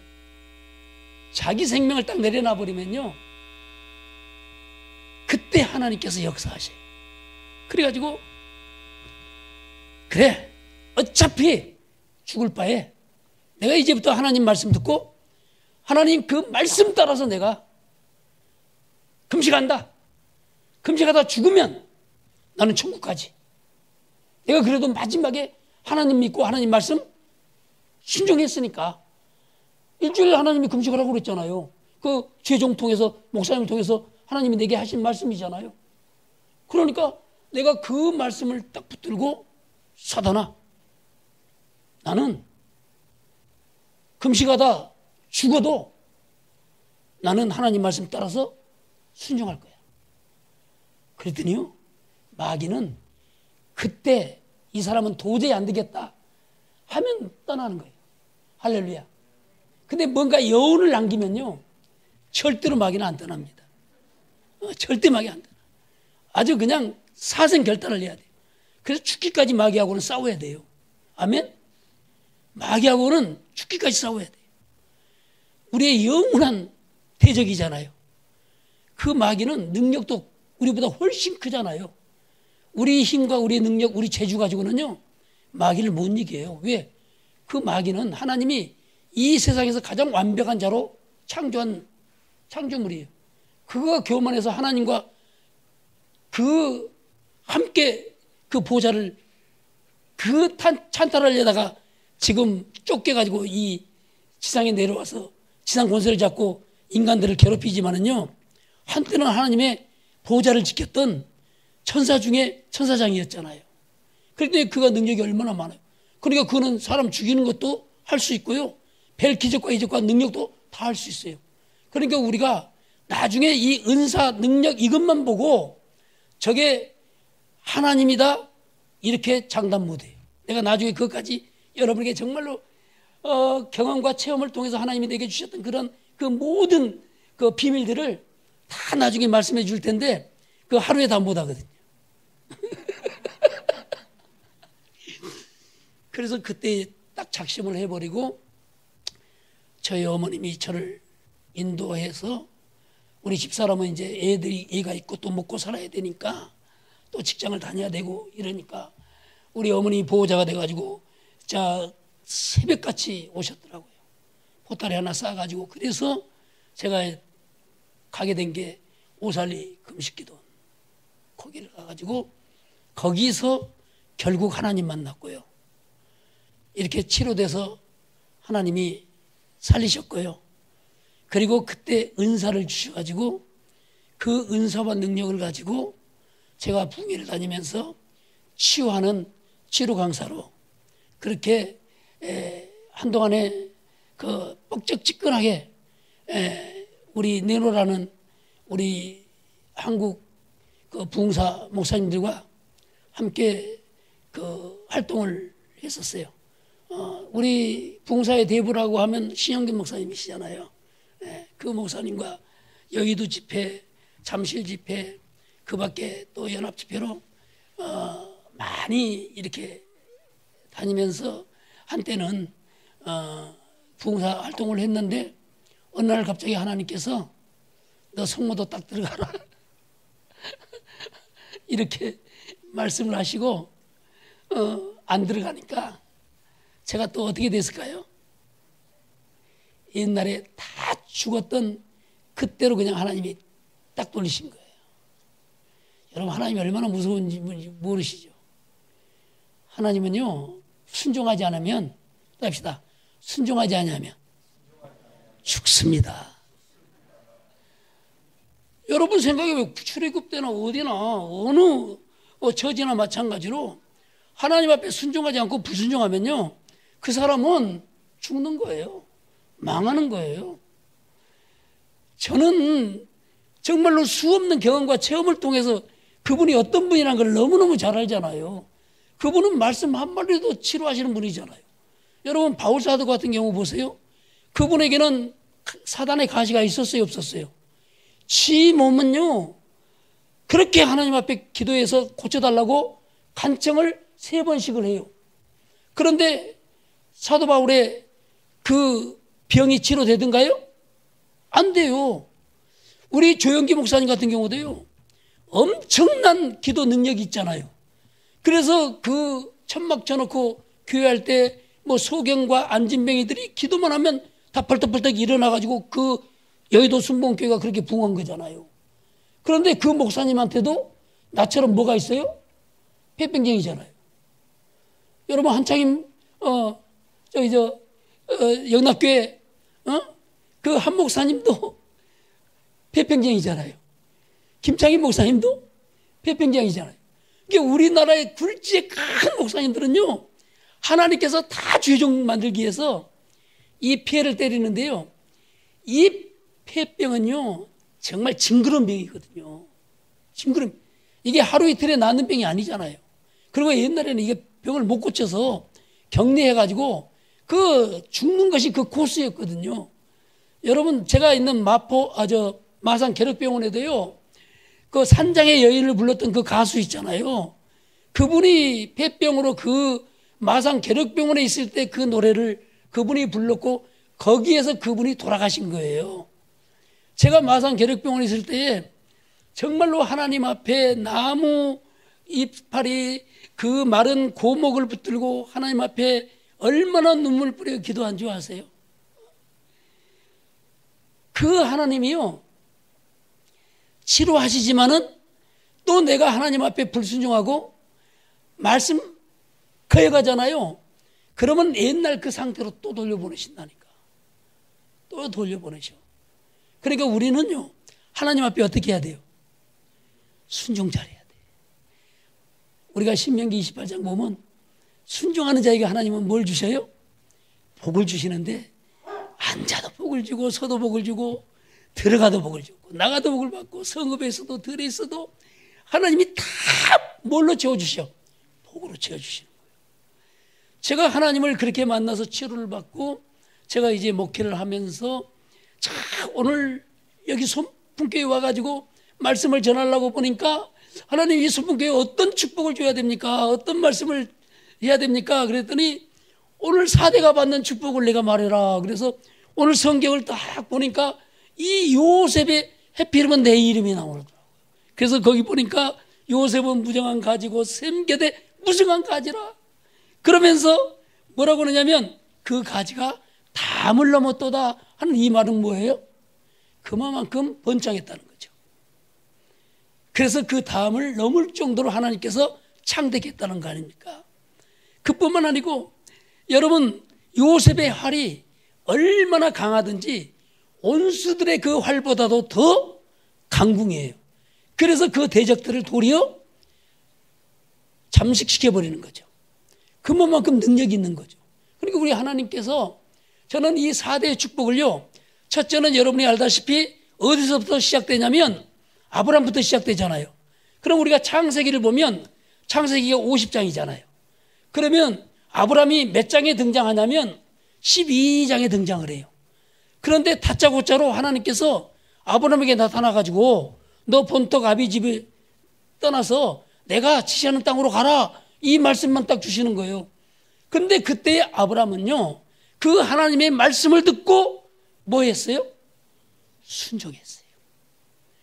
자기 생명을 딱 내려놔 버리면요, 그때 하나님께서 역사하셔요. 그래가지고 그래, 어차피 죽을 바에 내가 이제부터 하나님 말씀 듣고 하나님 그 말씀 따라서 내가 금식한다. 금식하다 죽으면 나는 천국 가지. 내가 그래도 마지막에 하나님 믿고 하나님 말씀 순종했으니까. 일주일에 하나님이 금식하라고 그랬잖아요. 그 죄종 통해서, 목사님을 통해서 하나님이 내게 하신 말씀이잖아요. 그러니까 내가 그 말씀을 딱 붙들고, 사단아, 나는 금식하다 죽어도 나는 하나님 말씀 따라서 순종할 거야. 그랬더니요, 마귀는 그때 이 사람은 도저히 안 되겠다 하면 떠나는 거예요. 할렐루야. 근데 뭔가 여운을 남기면요, 절대로 마귀는 안 떠납니다. 절대 마귀 안 떠나. 아주 그냥 사생결단을 해야 돼요. 그래서 죽기까지 마귀하고는 싸워야 돼요. 아멘? 마귀하고는 죽기까지 싸워야 돼요. 우리의 영원한 대적이잖아요. 그 마귀는 능력도 우리보다 훨씬 크잖아요. 우리 힘과 우리의 능력, 우리 재주 가지고는요, 마귀를 못 이겨요. 왜? 그 마귀는 하나님이 이 세상에서 가장 완벽한 자로 창조한 창조물이에요. 그거가 교만해서 하나님과 그 함께 그 보좌를 그 찬탈하려다가 지금 쫓겨가지고 이 지상에 내려와서 지상 권세를 잡고 인간들을 괴롭히지만은요, 한때는 하나님의 보좌를 지켰던 천사 중에 천사장이었잖아요. 그런데 그가 능력이 얼마나 많아요. 그러니까 그는 사람 죽이는 것도 할 수 있고요, 별 기적과 이적과 능력도 다 할 수 있어요. 그러니까 우리가 나중에 이 은사, 능력 이것만 보고 저게 하나님이다 이렇게 장담 못해요. 내가 나중에 그것까지 여러분에게 정말로 경험과 체험을 통해서 하나님이 내게 주셨던 그런 그 모든 그 비밀들을 다 나중에 말씀해 줄 텐데 그 하루에 다 못하거든요. 그래서 그때 딱 작심을 해버리고 저희 어머님이 저를 인도해서, 우리 집사람은 이제 애가 있고 또 먹고 살아야 되니까 또 직장을 다녀야 되고 이러니까 우리 어머니 보호자가 돼가지고 자 새벽같이 오셨더라고요. 보따리 하나 싸가지고. 그래서 제가 가게 된 게 오살리 금식기도 거기를 가가지고 거기서 결국 하나님 만났고요. 이렇게 치료돼서 하나님이 살리셨고요. 그리고 그때 은사를 주셔가지고 그 은사와 능력을 가지고 제가 북미를 다니면서 치유하는 치료 강사로 그렇게 한동안에 그 뻑적지근하게 우리 네노라는 우리 한국 그 부흥사 목사님들과 함께 그 활동을 했었어요. 우리 부흥사의 대부라고 하면 신영균 목사님이시잖아요. 그 목사님과 여의도 집회, 잠실 집회, 그 밖에 또 연합 집회로 많이 이렇게 다니면서 한때는 부흥사 활동을 했는데 어느 날 갑자기 하나님께서 너 성모도 딱 들어가라 이렇게 말씀을 하시고 안 들어가니까 제가 또 어떻게 됐을까요? 옛날에 다 죽었던 그때로 그냥 하나님이 딱 돌리신 거예요. 여러분, 하나님이 얼마나 무서운지 모르시죠? 하나님은요, 순종하지 않으면, 또 합시다. 순종하지 않으면 죽습니다. 여러분 생각해보면 출애굽 때나 어디나 어느 처지나 마찬가지로 하나님 앞에 순종하지 않고 불순종하면요, 그 사람은 죽는 거예요. 망하는 거예요. 저는 정말로 수없는 경험과 체험을 통해서 그분이 어떤 분이라는 걸 너무너무 잘 알잖아요. 그분은 말씀 한마디도 치료하시는 분이잖아요. 여러분, 바울사도 같은 경우 보세요. 그분에게는 사단의 가시가 있었어요, 없었어요? 지 몸은요, 그렇게 하나님 앞에 기도해서 고쳐달라고 간청을 3번씩을 해요. 그런데 사도 바울의 그 병이 치료되든가요? 안 돼요. 우리 조영기 목사님 같은 경우도요, 엄청난 기도 능력이 있잖아요. 그래서 그 천막 쳐놓고 교회할 때 뭐 소경과 안진뱅이들이 기도만 하면 다 벌떡벌떡 일어나가지고 그 여의도 순복음교회가 그렇게 부흥한 거잖아요. 그런데 그 목사님한테도 나처럼 뭐가 있어요? 폐병쟁이잖아요. 여러분 한창임 영락교회 그 한 목사님도 폐병쟁이잖아요. 김창희 목사님도 폐병쟁이잖아요. 이게 우리나라의 굴지의 큰 목사님들은요, 하나님께서 다 죄종 만들기 위해서 이 폐를 때리는데요, 이 폐병은요 정말 징그러운 병이거든요. 징그러운, 이게 하루 이틀에 낫는 병이 아니잖아요. 그리고 옛날에는 이게 병을 못 고쳐서 격리해가지고 그 죽는 것이 그 코스였거든요. 여러분, 제가 있는 마산 계력병원에도요, 그 산장의 여인을 불렀던 그 가수 있잖아요. 그분이 폐병으로 그 마산 계력병원에 있을 때 그 노래를 그분이 불렀고 거기에서 그분이 돌아가신 거예요. 제가 마산 계력병원에 있을 때에 정말로 하나님 앞에 나무 이파리 그 마른 고목을 붙들고 하나님 앞에 얼마나 눈물 뿌려 기도한 줄 아세요? 그 하나님이요, 치료하시지만은 또 내가 하나님 앞에 불순종하고 말씀 거역하잖아요. 그러면 옛날 그 상태로 또 돌려보내신다니까. 또 돌려보내셔. 그러니까 우리는요, 하나님 앞에 어떻게 해야 돼요? 순종 잘해야 돼. 우리가 신명기 28장 보면 순종하는 자에게 하나님은 뭘 주셔요? 복을 주시는데, 앉아도 복을 주고 서도 복을 주고 들어가도 복을 주고 나가도 복을 받고 성읍에서도 들에 있어도 하나님이 다 뭘로 채워주셔? 복으로 채워주시는 거예요. 제가 하나님을 그렇게 만나서 치료를 받고 제가 이제 목회를 하면서 자, 오늘 여기 손풍교에 와가지고 말씀을 전하려고 보니까 하나님, 이 손풍교에 어떤 축복을 줘야 됩니까? 어떤 말씀을 해야 됩니까? 그랬더니 오늘 4대가 받는 축복을 내가 말해라. 그래서 오늘 성경을 딱 보니까 이 요셉의 해피름은 내 이름이 나오더라고요. 그래서 거기 보니까 요셉은 무정한 가지고 셈게되 무성한 가지라. 그러면서 뭐라고 그러냐면 그 가지가 담을 넘었도다 하는 이 말은 뭐예요? 그만큼 번창했다는 거죠. 그래서 그 담을 넘을 정도로 하나님께서 창대했다는 거 아닙니까? 그뿐만 아니고 여러분, 요셉의 활이 얼마나 강하든지 온수들의 그 활보다도 더 강궁이에요. 그래서 그 대적들을 도리어 잠식시켜버리는 거죠. 그만큼 능력이 있는 거죠. 그러니까 우리 하나님께서, 저는 이 4대의 축복을요, 첫째는 여러분이 알다시피 어디서부터 시작되냐면 아브람부터 시작되잖아요. 그럼 우리가 창세기를 보면 창세기가 50장이잖아요. 그러면 아브람이 몇 장에 등장하냐면 12장에 등장을 해요. 그런데 다짜고짜로 하나님께서 아브람에게 나타나가지고 너 본토 아비 집을 떠나서 내가 지시하는 땅으로 가라, 이 말씀만 딱 주시는 거예요. 그런데 그때 아브람은요, 그 하나님의 말씀을 듣고 뭐 했어요? 순종했어요.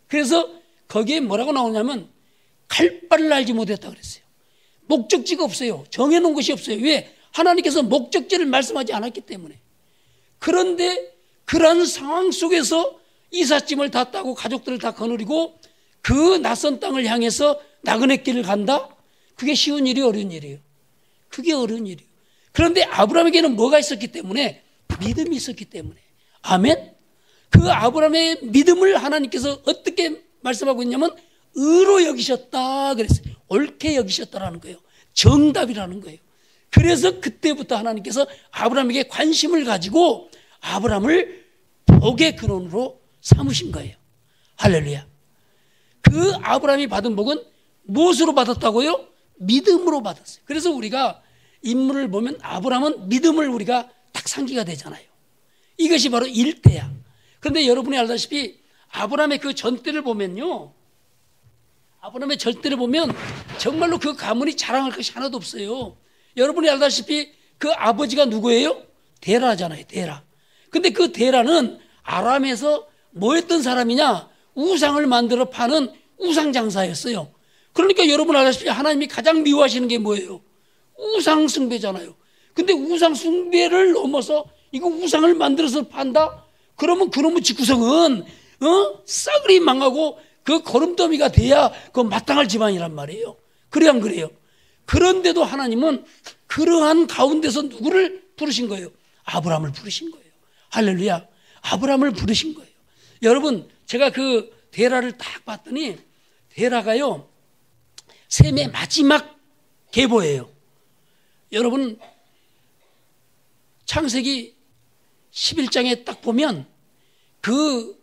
그래서 거기에 뭐라고 나오냐면 갈 바를 알지 못했다 그랬어요. 목적지가 없어요. 정해놓은 것이 없어요. 왜? 하나님께서 목적지를 말씀하지 않았기 때문에. 그런데 그런 상황 속에서 이삿짐을 다 따고 가족들을 다 거느리고 그 낯선 땅을 향해서 나그네 길을 간다? 그게 쉬운 일이 어려운 일이에요. 그게 어려운 일이에요. 그런데 아브라함에게는 뭐가 있었기 때문에? 믿음이 있었기 때문에. 아멘? 그 아브라함의 믿음을 하나님께서 어떻게 말씀하고 있냐면 의로 여기셨다 그랬어요. 옳게 여기셨다라는 거예요. 정답이라는 거예요. 그래서 그때부터 하나님께서 아브라함에게 관심을 가지고 아브라함을 복의 근원으로 삼으신 거예요. 할렐루야. 그 아브라함이 받은 복은 무엇으로 받았다고요? 믿음으로 받았어요. 그래서 우리가 인물을 보면 아브라함은 믿음을 우리가 딱 상기가 되잖아요. 이것이 바로 일대야. 그런데 여러분이 알다시피 아브라함의 그 전대를 보면요, 아브라함의 전대를 보면 정말로 그 가문이 자랑할 것이 하나도 없어요. 여러분이 알다시피 그 아버지가 누구예요? 데라잖아요. 데라. 근데 그 데라는 아람에서 뭐 했던 사람이냐? 우상을 만들어 파는 우상 장사였어요. 그러니까 여러분 알다시피 하나님이 가장 미워하시는 게 뭐예요? 우상 숭배잖아요. 근데 우상 숭배를 넘어서 이거 우상을 만들어서 판다? 그러면 그놈의 집구석은 싸그리 망하고 그 거름더미가 돼야 그 마땅할 집안이란 말이에요. 그래야 안 그래요? 그런데도 하나님은 그러한 가운데서 누구를 부르신 거예요? 아브라함을 부르신 거예요. 할렐루야. 아브라함을 부르신 거예요. 여러분, 제가 그 데라를 딱 봤더니 데라가요, 셈의 마지막 계보예요. 여러분, 창세기 11장에 딱 보면 그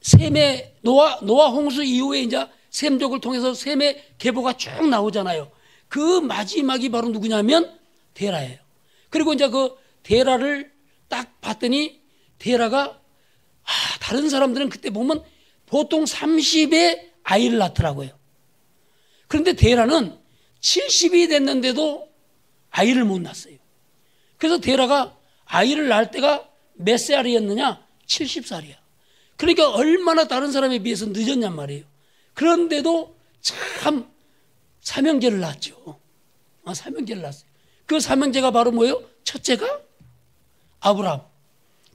셈의 노아 홍수 이후에 이제 셈족을 통해서 셈의 계보가 쭉 나오잖아요. 그 마지막이 바로 누구냐면 데라예요. 그리고 이제 그 데라를 딱 봤더니 데라가 다른 사람들은 그때 보면 보통 30에 아이를 낳더라고요. 그런데 데라는 70이 됐는데도 아이를 못 낳았어요. 그래서 데라가 아이를 낳을 때가 몇 살이었느냐? 70살이야. 그러니까 얼마나 다른 사람에 비해서 늦었냔 말이에요. 그런데도 참 삼형제를 낳았죠. 삼형제를 낳았어요. 그 삼형제가 바로 뭐예요? 첫째가 아브라함,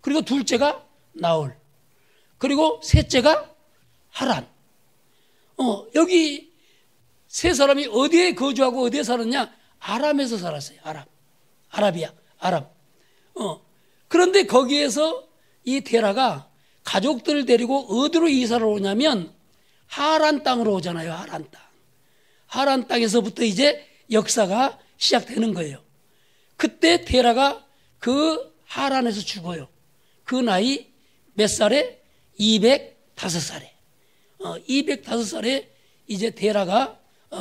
그리고 둘째가 나홀, 그리고 셋째가 하란. 여기 세 사람이 어디에 거주하고 어디에 살았냐? 아람에서 살았어요. 아람. 그런데 거기에서 이 데라가 가족들을 데리고 어디로 이사를 오냐면 하란 땅으로 오잖아요. 하란 땅. 하란 땅에서부터 이제 역사가 시작되는 거예요. 그때 데라가 그 하란에서 죽어요. 그 나이 몇 살에? 205살에. 205살에 이제 데라가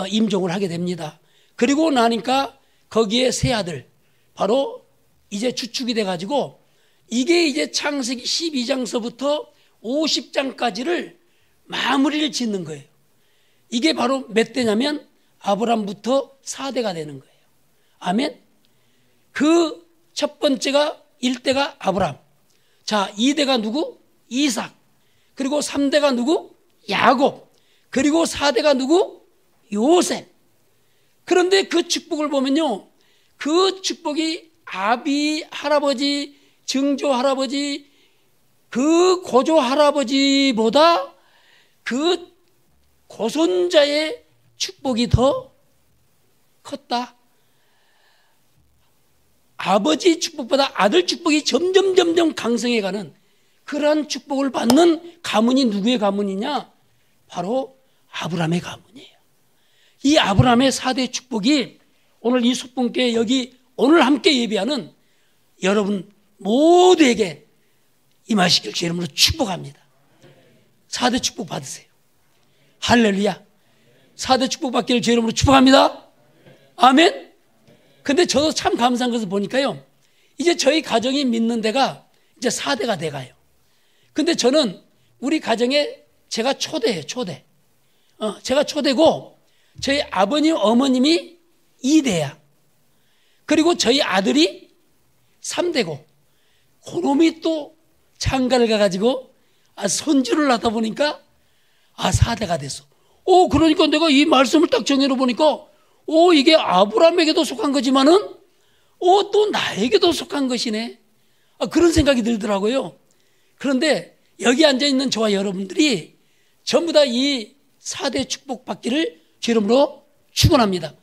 임종을 하게 됩니다. 그리고 나니까 거기에 세 아들, 바로 이제 주축이 돼가지고 이게 이제 창세기 12장서부터 50장까지를 마무리를 짓는 거예요. 이게 바로 몇 대냐면 아브람부터 4대가 되는 거예요. 아멘. 그 첫 번째가 1대가 아브람. 자, 2대가 누구? 이삭. 그리고 3대가 누구? 야곱. 그리고 4대가 누구? 요셉. 그런데 그 축복을 보면요, 그 축복이 아비 할아버지, 증조 할아버지, 그 고조 할아버지보다 그 고손자의 축복이 더 컸다. 아버지 축복보다 아들 축복이 점점 강성해가는 그러한 축복을 받는 가문이 누구의 가문이냐? 바로 아브라함의 가문이에요. 이 아브라함의 4대 축복이 오늘 이 숙분께 여기 오늘 함께 예배하는 여러분 모두에게 임하시길 주 이름으로 축복합니다. 4대 축복 받으세요. 할렐루야. 4대 축복 받기를 주 이름으로 축복합니다. 아멘. 근데 저도 참 감사한 것을 보니까요, 이제 저희 가정이 믿는 데가 이제 4대가 돼가요. 근데 저는 우리 가정에 제가 초대예요. 초대. 제가 초대고 저희 아버님 어머님이 2대야. 그리고 저희 아들이 3대고 그놈이 또 장가를 가가지고 손주를 낳다 보니까 4대가 됐어. 그러니까 내가 이 말씀을 딱 정해놓고 보니까 이게 아브라함에게도 속한 거지만은 또 나에게도 속한 것이네. 그런 생각이 들더라고요. 그런데 여기 앉아있는 저와 여러분들이 전부 다 이 4대 축복 받기를 주 이름으로 축원합니다.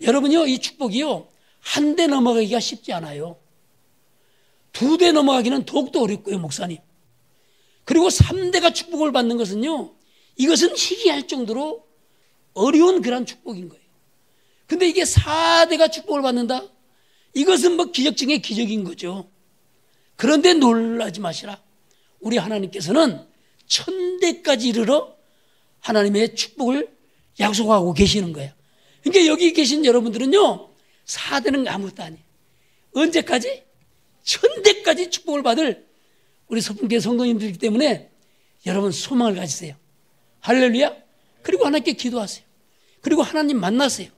여러분요, 이 축복이요, 한 대 넘어가기가 쉽지 않아요. 2대 넘어가기는 더욱더 어렵고요, 목사님. 그리고 3대가 축복을 받는 것은요, 이것은 희귀할 정도로 어려운 그런 축복인 거예요. 근데 이게 4대가 축복을 받는다? 이것은 뭐 기적 중에 기적인 거죠. 그런데 놀라지 마시라. 우리 하나님께서는 1000대까지 이르러 하나님의 축복을 약속하고 계시는 거예요. 그러니까 여기 계신 여러분들은요, 4대는 아무것도 아니에요. 언제까지? 1000대까지 축복을 받을 우리 서분교회 성도님들이기 때문에 여러분 소망을 가지세요. 할렐루야. 그리고 하나님께 기도하세요. 그리고 하나님 만나세요.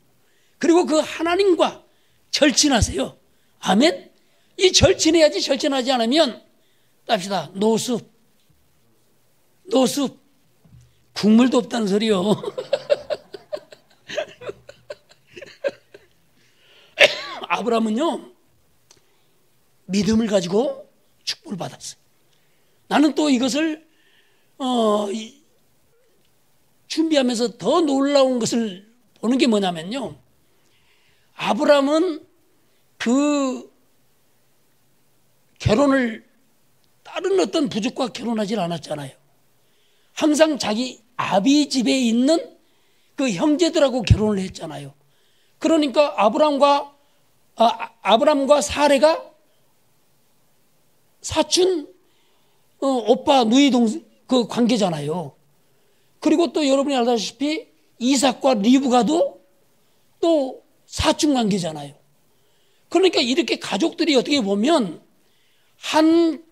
그리고 그 하나님과 절친하세요. 아멘? 이 절친해야지. 절친하지 않으면 땁시다. 노숙. 국물도 없다는 소리요. 아브라함은요, 믿음을 가지고 축복을 받았어요. 나는 또 이것을 준비하면서 더 놀라운 것을 보는 게 뭐냐면요, 아브라함은 그 결혼을 다른 어떤 부족과 결혼하지 않았잖아요. 항상 자기 아비 집에 있는 그 형제들하고 결혼을 했잖아요. 그러니까 아브라함과 사레가 사촌 오빠 누이 동생 그 관계잖아요. 그리고 또 여러분이 알다시피 이삭과 리브가도 또 사촌 관계잖아요. 그러니까 이렇게 가족들이 어떻게 보면 한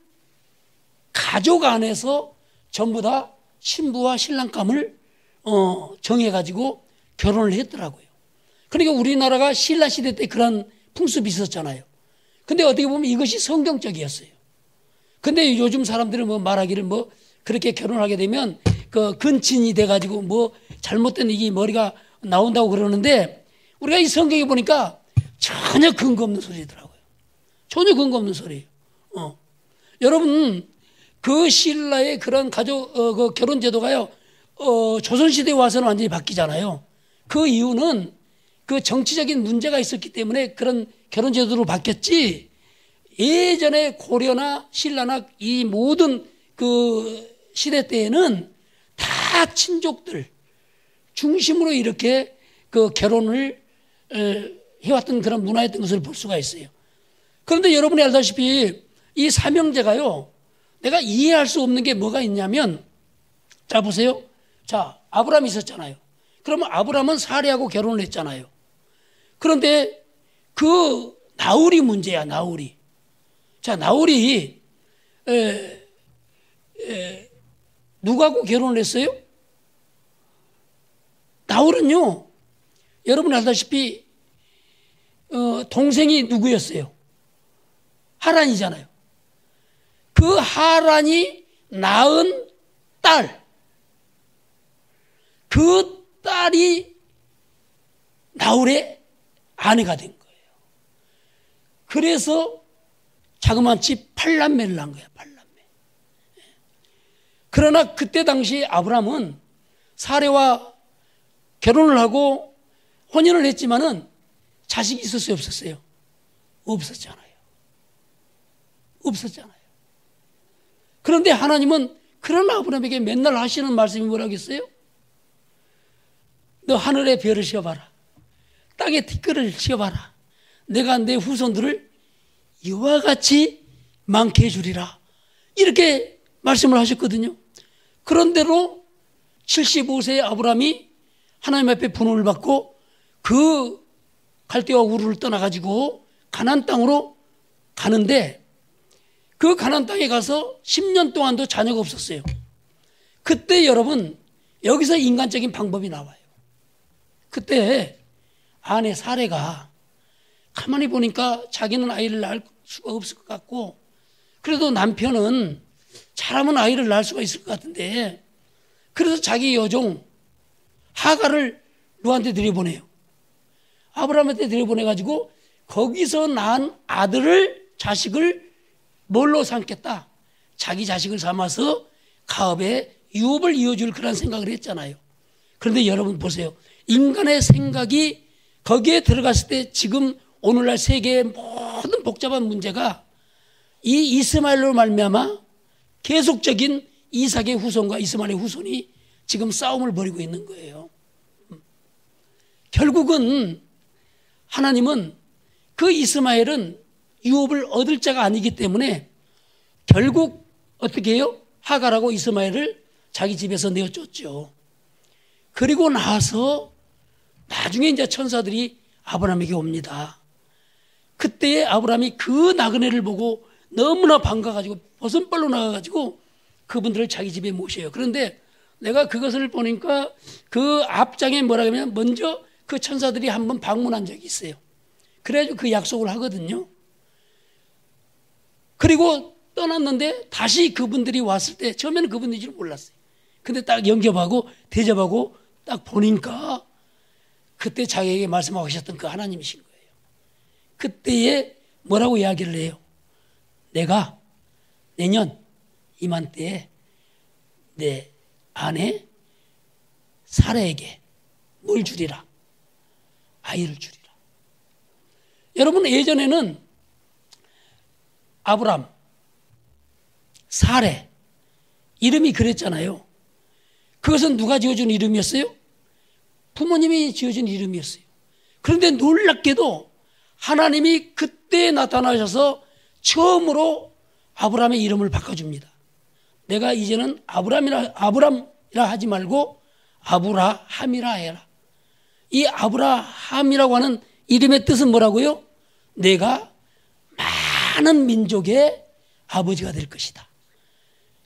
가족 안에서 전부 다 신부와 신랑감을 정해가지고 결혼을 했더라고요. 그러니까 우리나라가 신라 시대 때 그런 풍습이 있었잖아요. 근데 어떻게 보면 이것이 성경적이었어요. 근데 요즘 사람들은 뭐 말하기를 뭐 그렇게 결혼하게 되면 그 근친이 돼가지고 뭐 잘못된 이 머리가 나온다고 그러는데, 우리가 이 성경에 보니까 전혀 근거 없는 소리더라고요. 전혀 근거 없는 소리예요. 여러분, 그 신라의 그런 그 결혼 제도가요, 조선시대에 와서는 완전히 바뀌잖아요. 그 이유는 그 정치적인 문제가 있었기 때문에 그런 결혼 제도로 바뀌었지, 예전에 고려나 신라나 이 모든 그 시대 때에는 다 친족들 중심으로 이렇게 그 결혼을 해왔던 그런 문화였던 것을 볼 수가 있어요. 그런데 여러분이 알다시피 이 삼형제가요, 내가 이해할 수 없는 게 뭐가 있냐면, 자 보세요. 자, 아브라함이 있었잖아요. 그러면 아브라함은 사레하고 결혼을 했잖아요. 그런데 그 나홀이 문제야. 나홀이. 자, 나홀이 누구하고 결혼을 했어요? 나홀은요, 여러분 알다시피 동생이 누구였어요? 하란이잖아요. 그 하란이 낳은 딸, 그 딸이 나홀의 아내가 된 거예요. 그래서 자그마치 8남매를 낳은 거예요. 8남매. 그러나 그때 당시 아브라함은 사레와 결혼을 하고 혼인을 했지만은 자식이 있었어요, 없었어요? 없었잖아요. 그런데 하나님은 그런 아브라함에게 맨날 하시는 말씀이 뭐라겠어요? 너 하늘의 별을 씌어봐라. 땅의 티끌을 씌어봐라. 내가 내 후손들을 이와 같이 많게 해주리라. 이렇게 말씀을 하셨거든요. 그런대로 75세의 아브라함이 하나님 앞에 분원을 받고 그 갈대와 우르를 떠나가지고 가나안 땅으로 가는데, 그 가나안 땅에 가서 10년 동안도 자녀가 없었어요. 그때 여러분, 여기서 인간적인 방법이 나와요. 그때 아내 사레가 가만히 보니까 자기는 아이를 낳을 수가 없을 것 같고, 그래도 남편은 잘하면 아이를 낳을 수가 있을 것 같은데, 그래서 자기 여종 하가를 누구한테 들여보내요? 아브라함한테 들여보내가지고 거기서 낳은 아들을, 자식을 뭘로 삼겠다? 자기 자식을 삼아서 가업에 유업을 이어줄 그런 생각을 했잖아요. 그런데 여러분 보세요. 인간의 생각이 거기에 들어갔을 때 지금 오늘날 세계의 모든 복잡한 문제가 이 이스마엘로 말미암아 계속적인 이삭의 후손과 이스마엘의 후손이 지금 싸움을 벌이고 있는 거예요. 결국은 하나님은 그 이스마엘은 유업을 얻을 자가 아니기 때문에 결국 어떻게 해요? 하갈하고 이스마엘을 자기 집에서 내어줬죠. 그리고 나서 나중에 이제 천사들이 아브라함에게 옵니다. 그때에 아브라함이 그 나그네를 보고 너무나 반가가지고 버선발로 나가가지고 그분들을 자기 집에 모셔요. 그런데 내가 그것을 보니까 그 앞장에 뭐라 하면 먼저 그 천사들이 한번 방문한 적이 있어요. 그래가지고 그 약속을 하거든요. 그리고 떠났는데 다시 그분들이 왔을 때 처음에는 그분들인 줄 몰랐어요. 근데 딱 영접하고 대접하고 딱 보니까 그때 자기에게 말씀하셨던 그 하나님이신 거예요. 그때에 뭐라고 이야기를 해요? 내가 내년 이맘때에 내 아내 사라에게 뭘 주리라? 아이를 주리라. 여러분, 예전에는 아브람, 사레 이름이 그랬잖아요. 그것은 누가 지어준 이름이었어요? 부모님이 지어준 이름이었어요. 그런데 놀랍게도 하나님이 그때 나타나셔서 처음으로 아브람의 이름을 바꿔줍니다. 내가 이제는 아브람이라 하지 말고 아브라함이라 해라. 이 아브라함이라고 하는 이름의 뜻은 뭐라고요? 내가 많은 민족의 아버지가 될 것이다.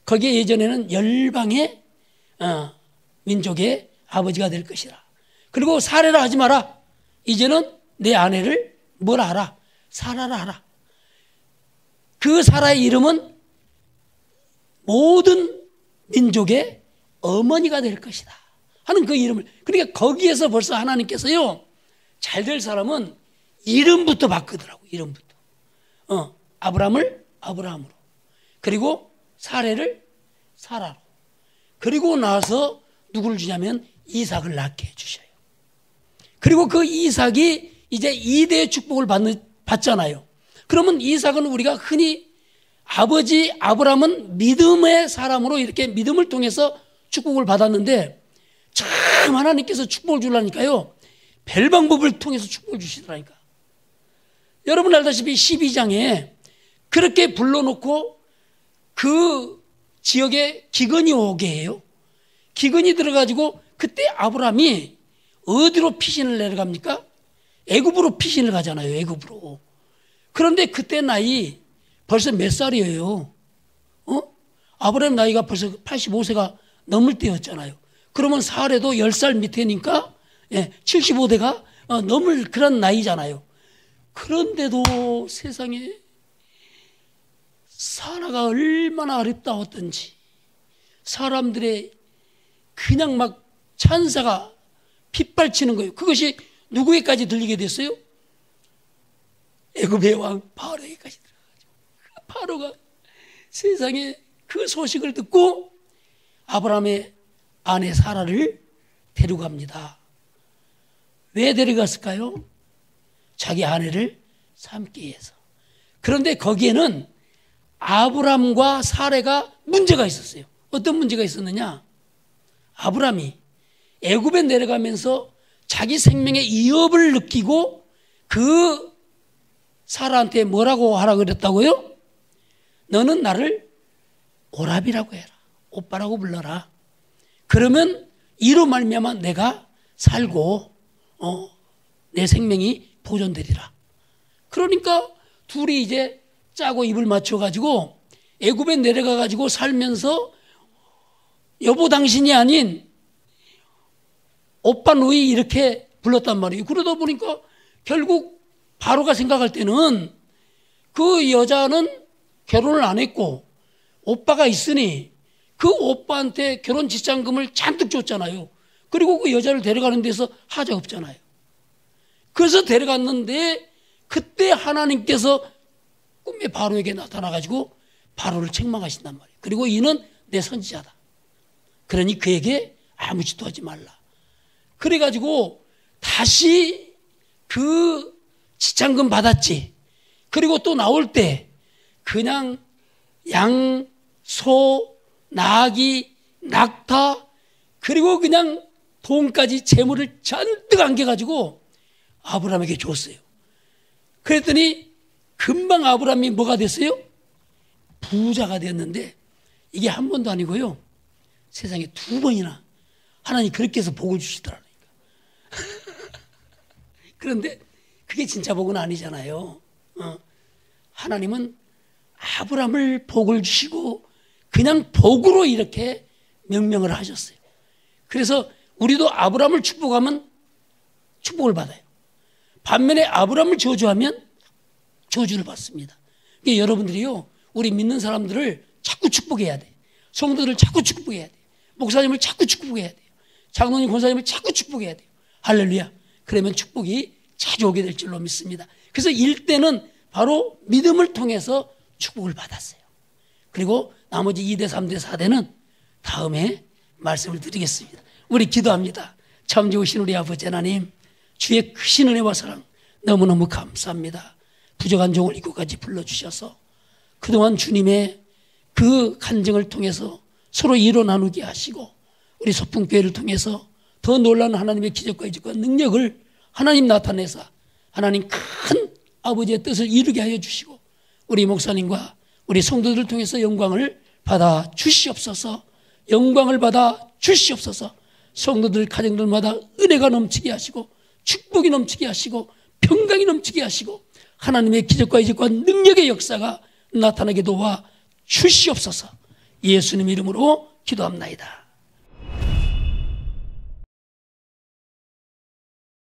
거기에 예전에는 열방의 민족의 아버지가 될 것이다. 그리고 사례라 하지 마라. 이제는 내 아내를 뭐라 하라? 사라라 하라. 그 사라의 이름은 모든 민족의 어머니가 될 것이다 하는 그 이름을, 그러니까 거기에서 벌써 하나님께서요, 잘 될 사람은 이름부터 바꾸더라고. 이름부터. 아브람을 아브라함으로, 그리고 사례를 사라로, 그리고 나서 누구를 주냐면 이삭을 낳게 해주셔요. 그리고 그 이삭이 이제 2대의 축복을 받잖아요. 그러면 이삭은 우리가 흔히 아버지 아브람은 믿음의 사람으로 이렇게 믿음을 통해서 축복을 받았는데, 참 하나님께서 축복을 주려니까요, 별 방법을 통해서 축복을 주시더라니까. 여러분 알다시피 12장에 그렇게 불러놓고 그 지역에 기근이 오게 해요. 기근이 들어가지고 그때 아브람이 어디로 피신을 내려갑니까? 애굽으로 피신을 가잖아요. 애굽으로. 그런데 그때 나이 벌써 몇 살이에요? 아브라함 나이가 벌써 85세가 넘을 때였잖아요. 그러면 사례도 10살 밑에니까 75대가 넘을 그런 나이잖아요. 그런데도 세상에 사라가 얼마나 아름다웠던지, 사람들의 그냥 막 찬사가 빗발치는 거예요. 그것이 누구에까지 들리게 됐어요? 애굽의 왕 바로에까지 들어가죠. 그 바로가 세상에 그 소식을 듣고 아브라함의 아내 사라를 데려갑니다. 왜 데려갔을까요? 자기 아내를 삼기 위해서. 그런데 거기에는 아브람과 사레가 문제가 있었어요. 어떤 문제가 있었느냐? 아브람이 애굽에 내려가면서 자기 생명의 위협을 느끼고 그 사라한테 뭐라고 하라 그랬다고요? 너는 나를 오라비라고 해라. 오빠라고 불러라. 그러면 이로 말미암아 내가 살고 내 생명이 보존되리라. 그러니까 둘이 이제 짜고 입을 맞춰가지고 애굽에 내려가가지고 살면서 여보 당신이 아닌 오빠 누이 이렇게 불렀단 말이에요. 그러다 보니까 결국 바로가 생각할 때는 그 여자는 결혼을 안 했고 오빠가 있으니 그 오빠한테 결혼 지참금을 잔뜩 줬잖아요. 그리고 그 여자를 데려가는 데서 하자 없잖아요. 그래서 데려갔는데 그때 하나님께서 꿈에 바로에게 나타나가지고 바로를 책망하신단 말이에요. 그리고 이는 내 선지자다. 그러니 그에게 아무 짓도 하지 말라. 그래가지고 다시 그 지참금 받았지. 그리고 또 나올 때 그냥 양, 소, 나귀, 낙타, 그리고 그냥 돈까지 재물을 잔뜩 안겨가지고 아브라함에게 줬어요. 그랬더니 금방 아브라함이 뭐가 됐어요? 부자가 됐는데, 이게 한 번도 아니고요, 세상에 2번이나 하나님 그렇게 해서 복을 주시더라니까. 그런데 그게 진짜 복은 아니잖아요. 하나님은 아브라함을 복을 주시고 그냥 복으로 이렇게 명령을 하셨어요. 그래서 우리도 아브라함을 축복하면 축복을 받아요. 반면에 아브라함을 저주하면 저주를 받습니다. 그러니까 여러분들이요, 우리 믿는 사람들을 자꾸 축복해야 돼. 성도들을 자꾸 축복해야 돼. 목사님을 자꾸 축복해야 돼요. 장로님, 권사님을 자꾸 축복해야 돼요. 할렐루야. 그러면 축복이 자주 오게 될 줄로 믿습니다. 그래서 일대는 바로 믿음을 통해서 축복을 받았어요. 그리고 나머지 2대, 3대, 4대는 다음에 말씀을 드리겠습니다. 우리 기도합니다. 참 좋으신 우리 아버지 하나님, 주의 크신 은혜와 사랑 너무너무 감사합니다. 부족한 종을 이곳까지 불러주셔서 그동안 주님의 그 간증을 통해서 서로 이로 나누게 하시고 우리 소풍교회를 통해서 더 놀라운 하나님의 기적과 이적과 능력을 하나님 나타내사 하나님 큰 아버지의 뜻을 이루게 하여 주시고 우리 목사님과 우리 성도들을 통해서 영광을 받아 주시옵소서. 영광을 받아 주시옵소서. 성도들 가정들마다 은혜가 넘치게 하시고 축복이 넘치게 하시고 평강이 넘치게 하시고 하나님의 기적과 이적과 능력의 역사가 나타나게 도와 주시옵소서. 예수님 이름으로 기도합나이다.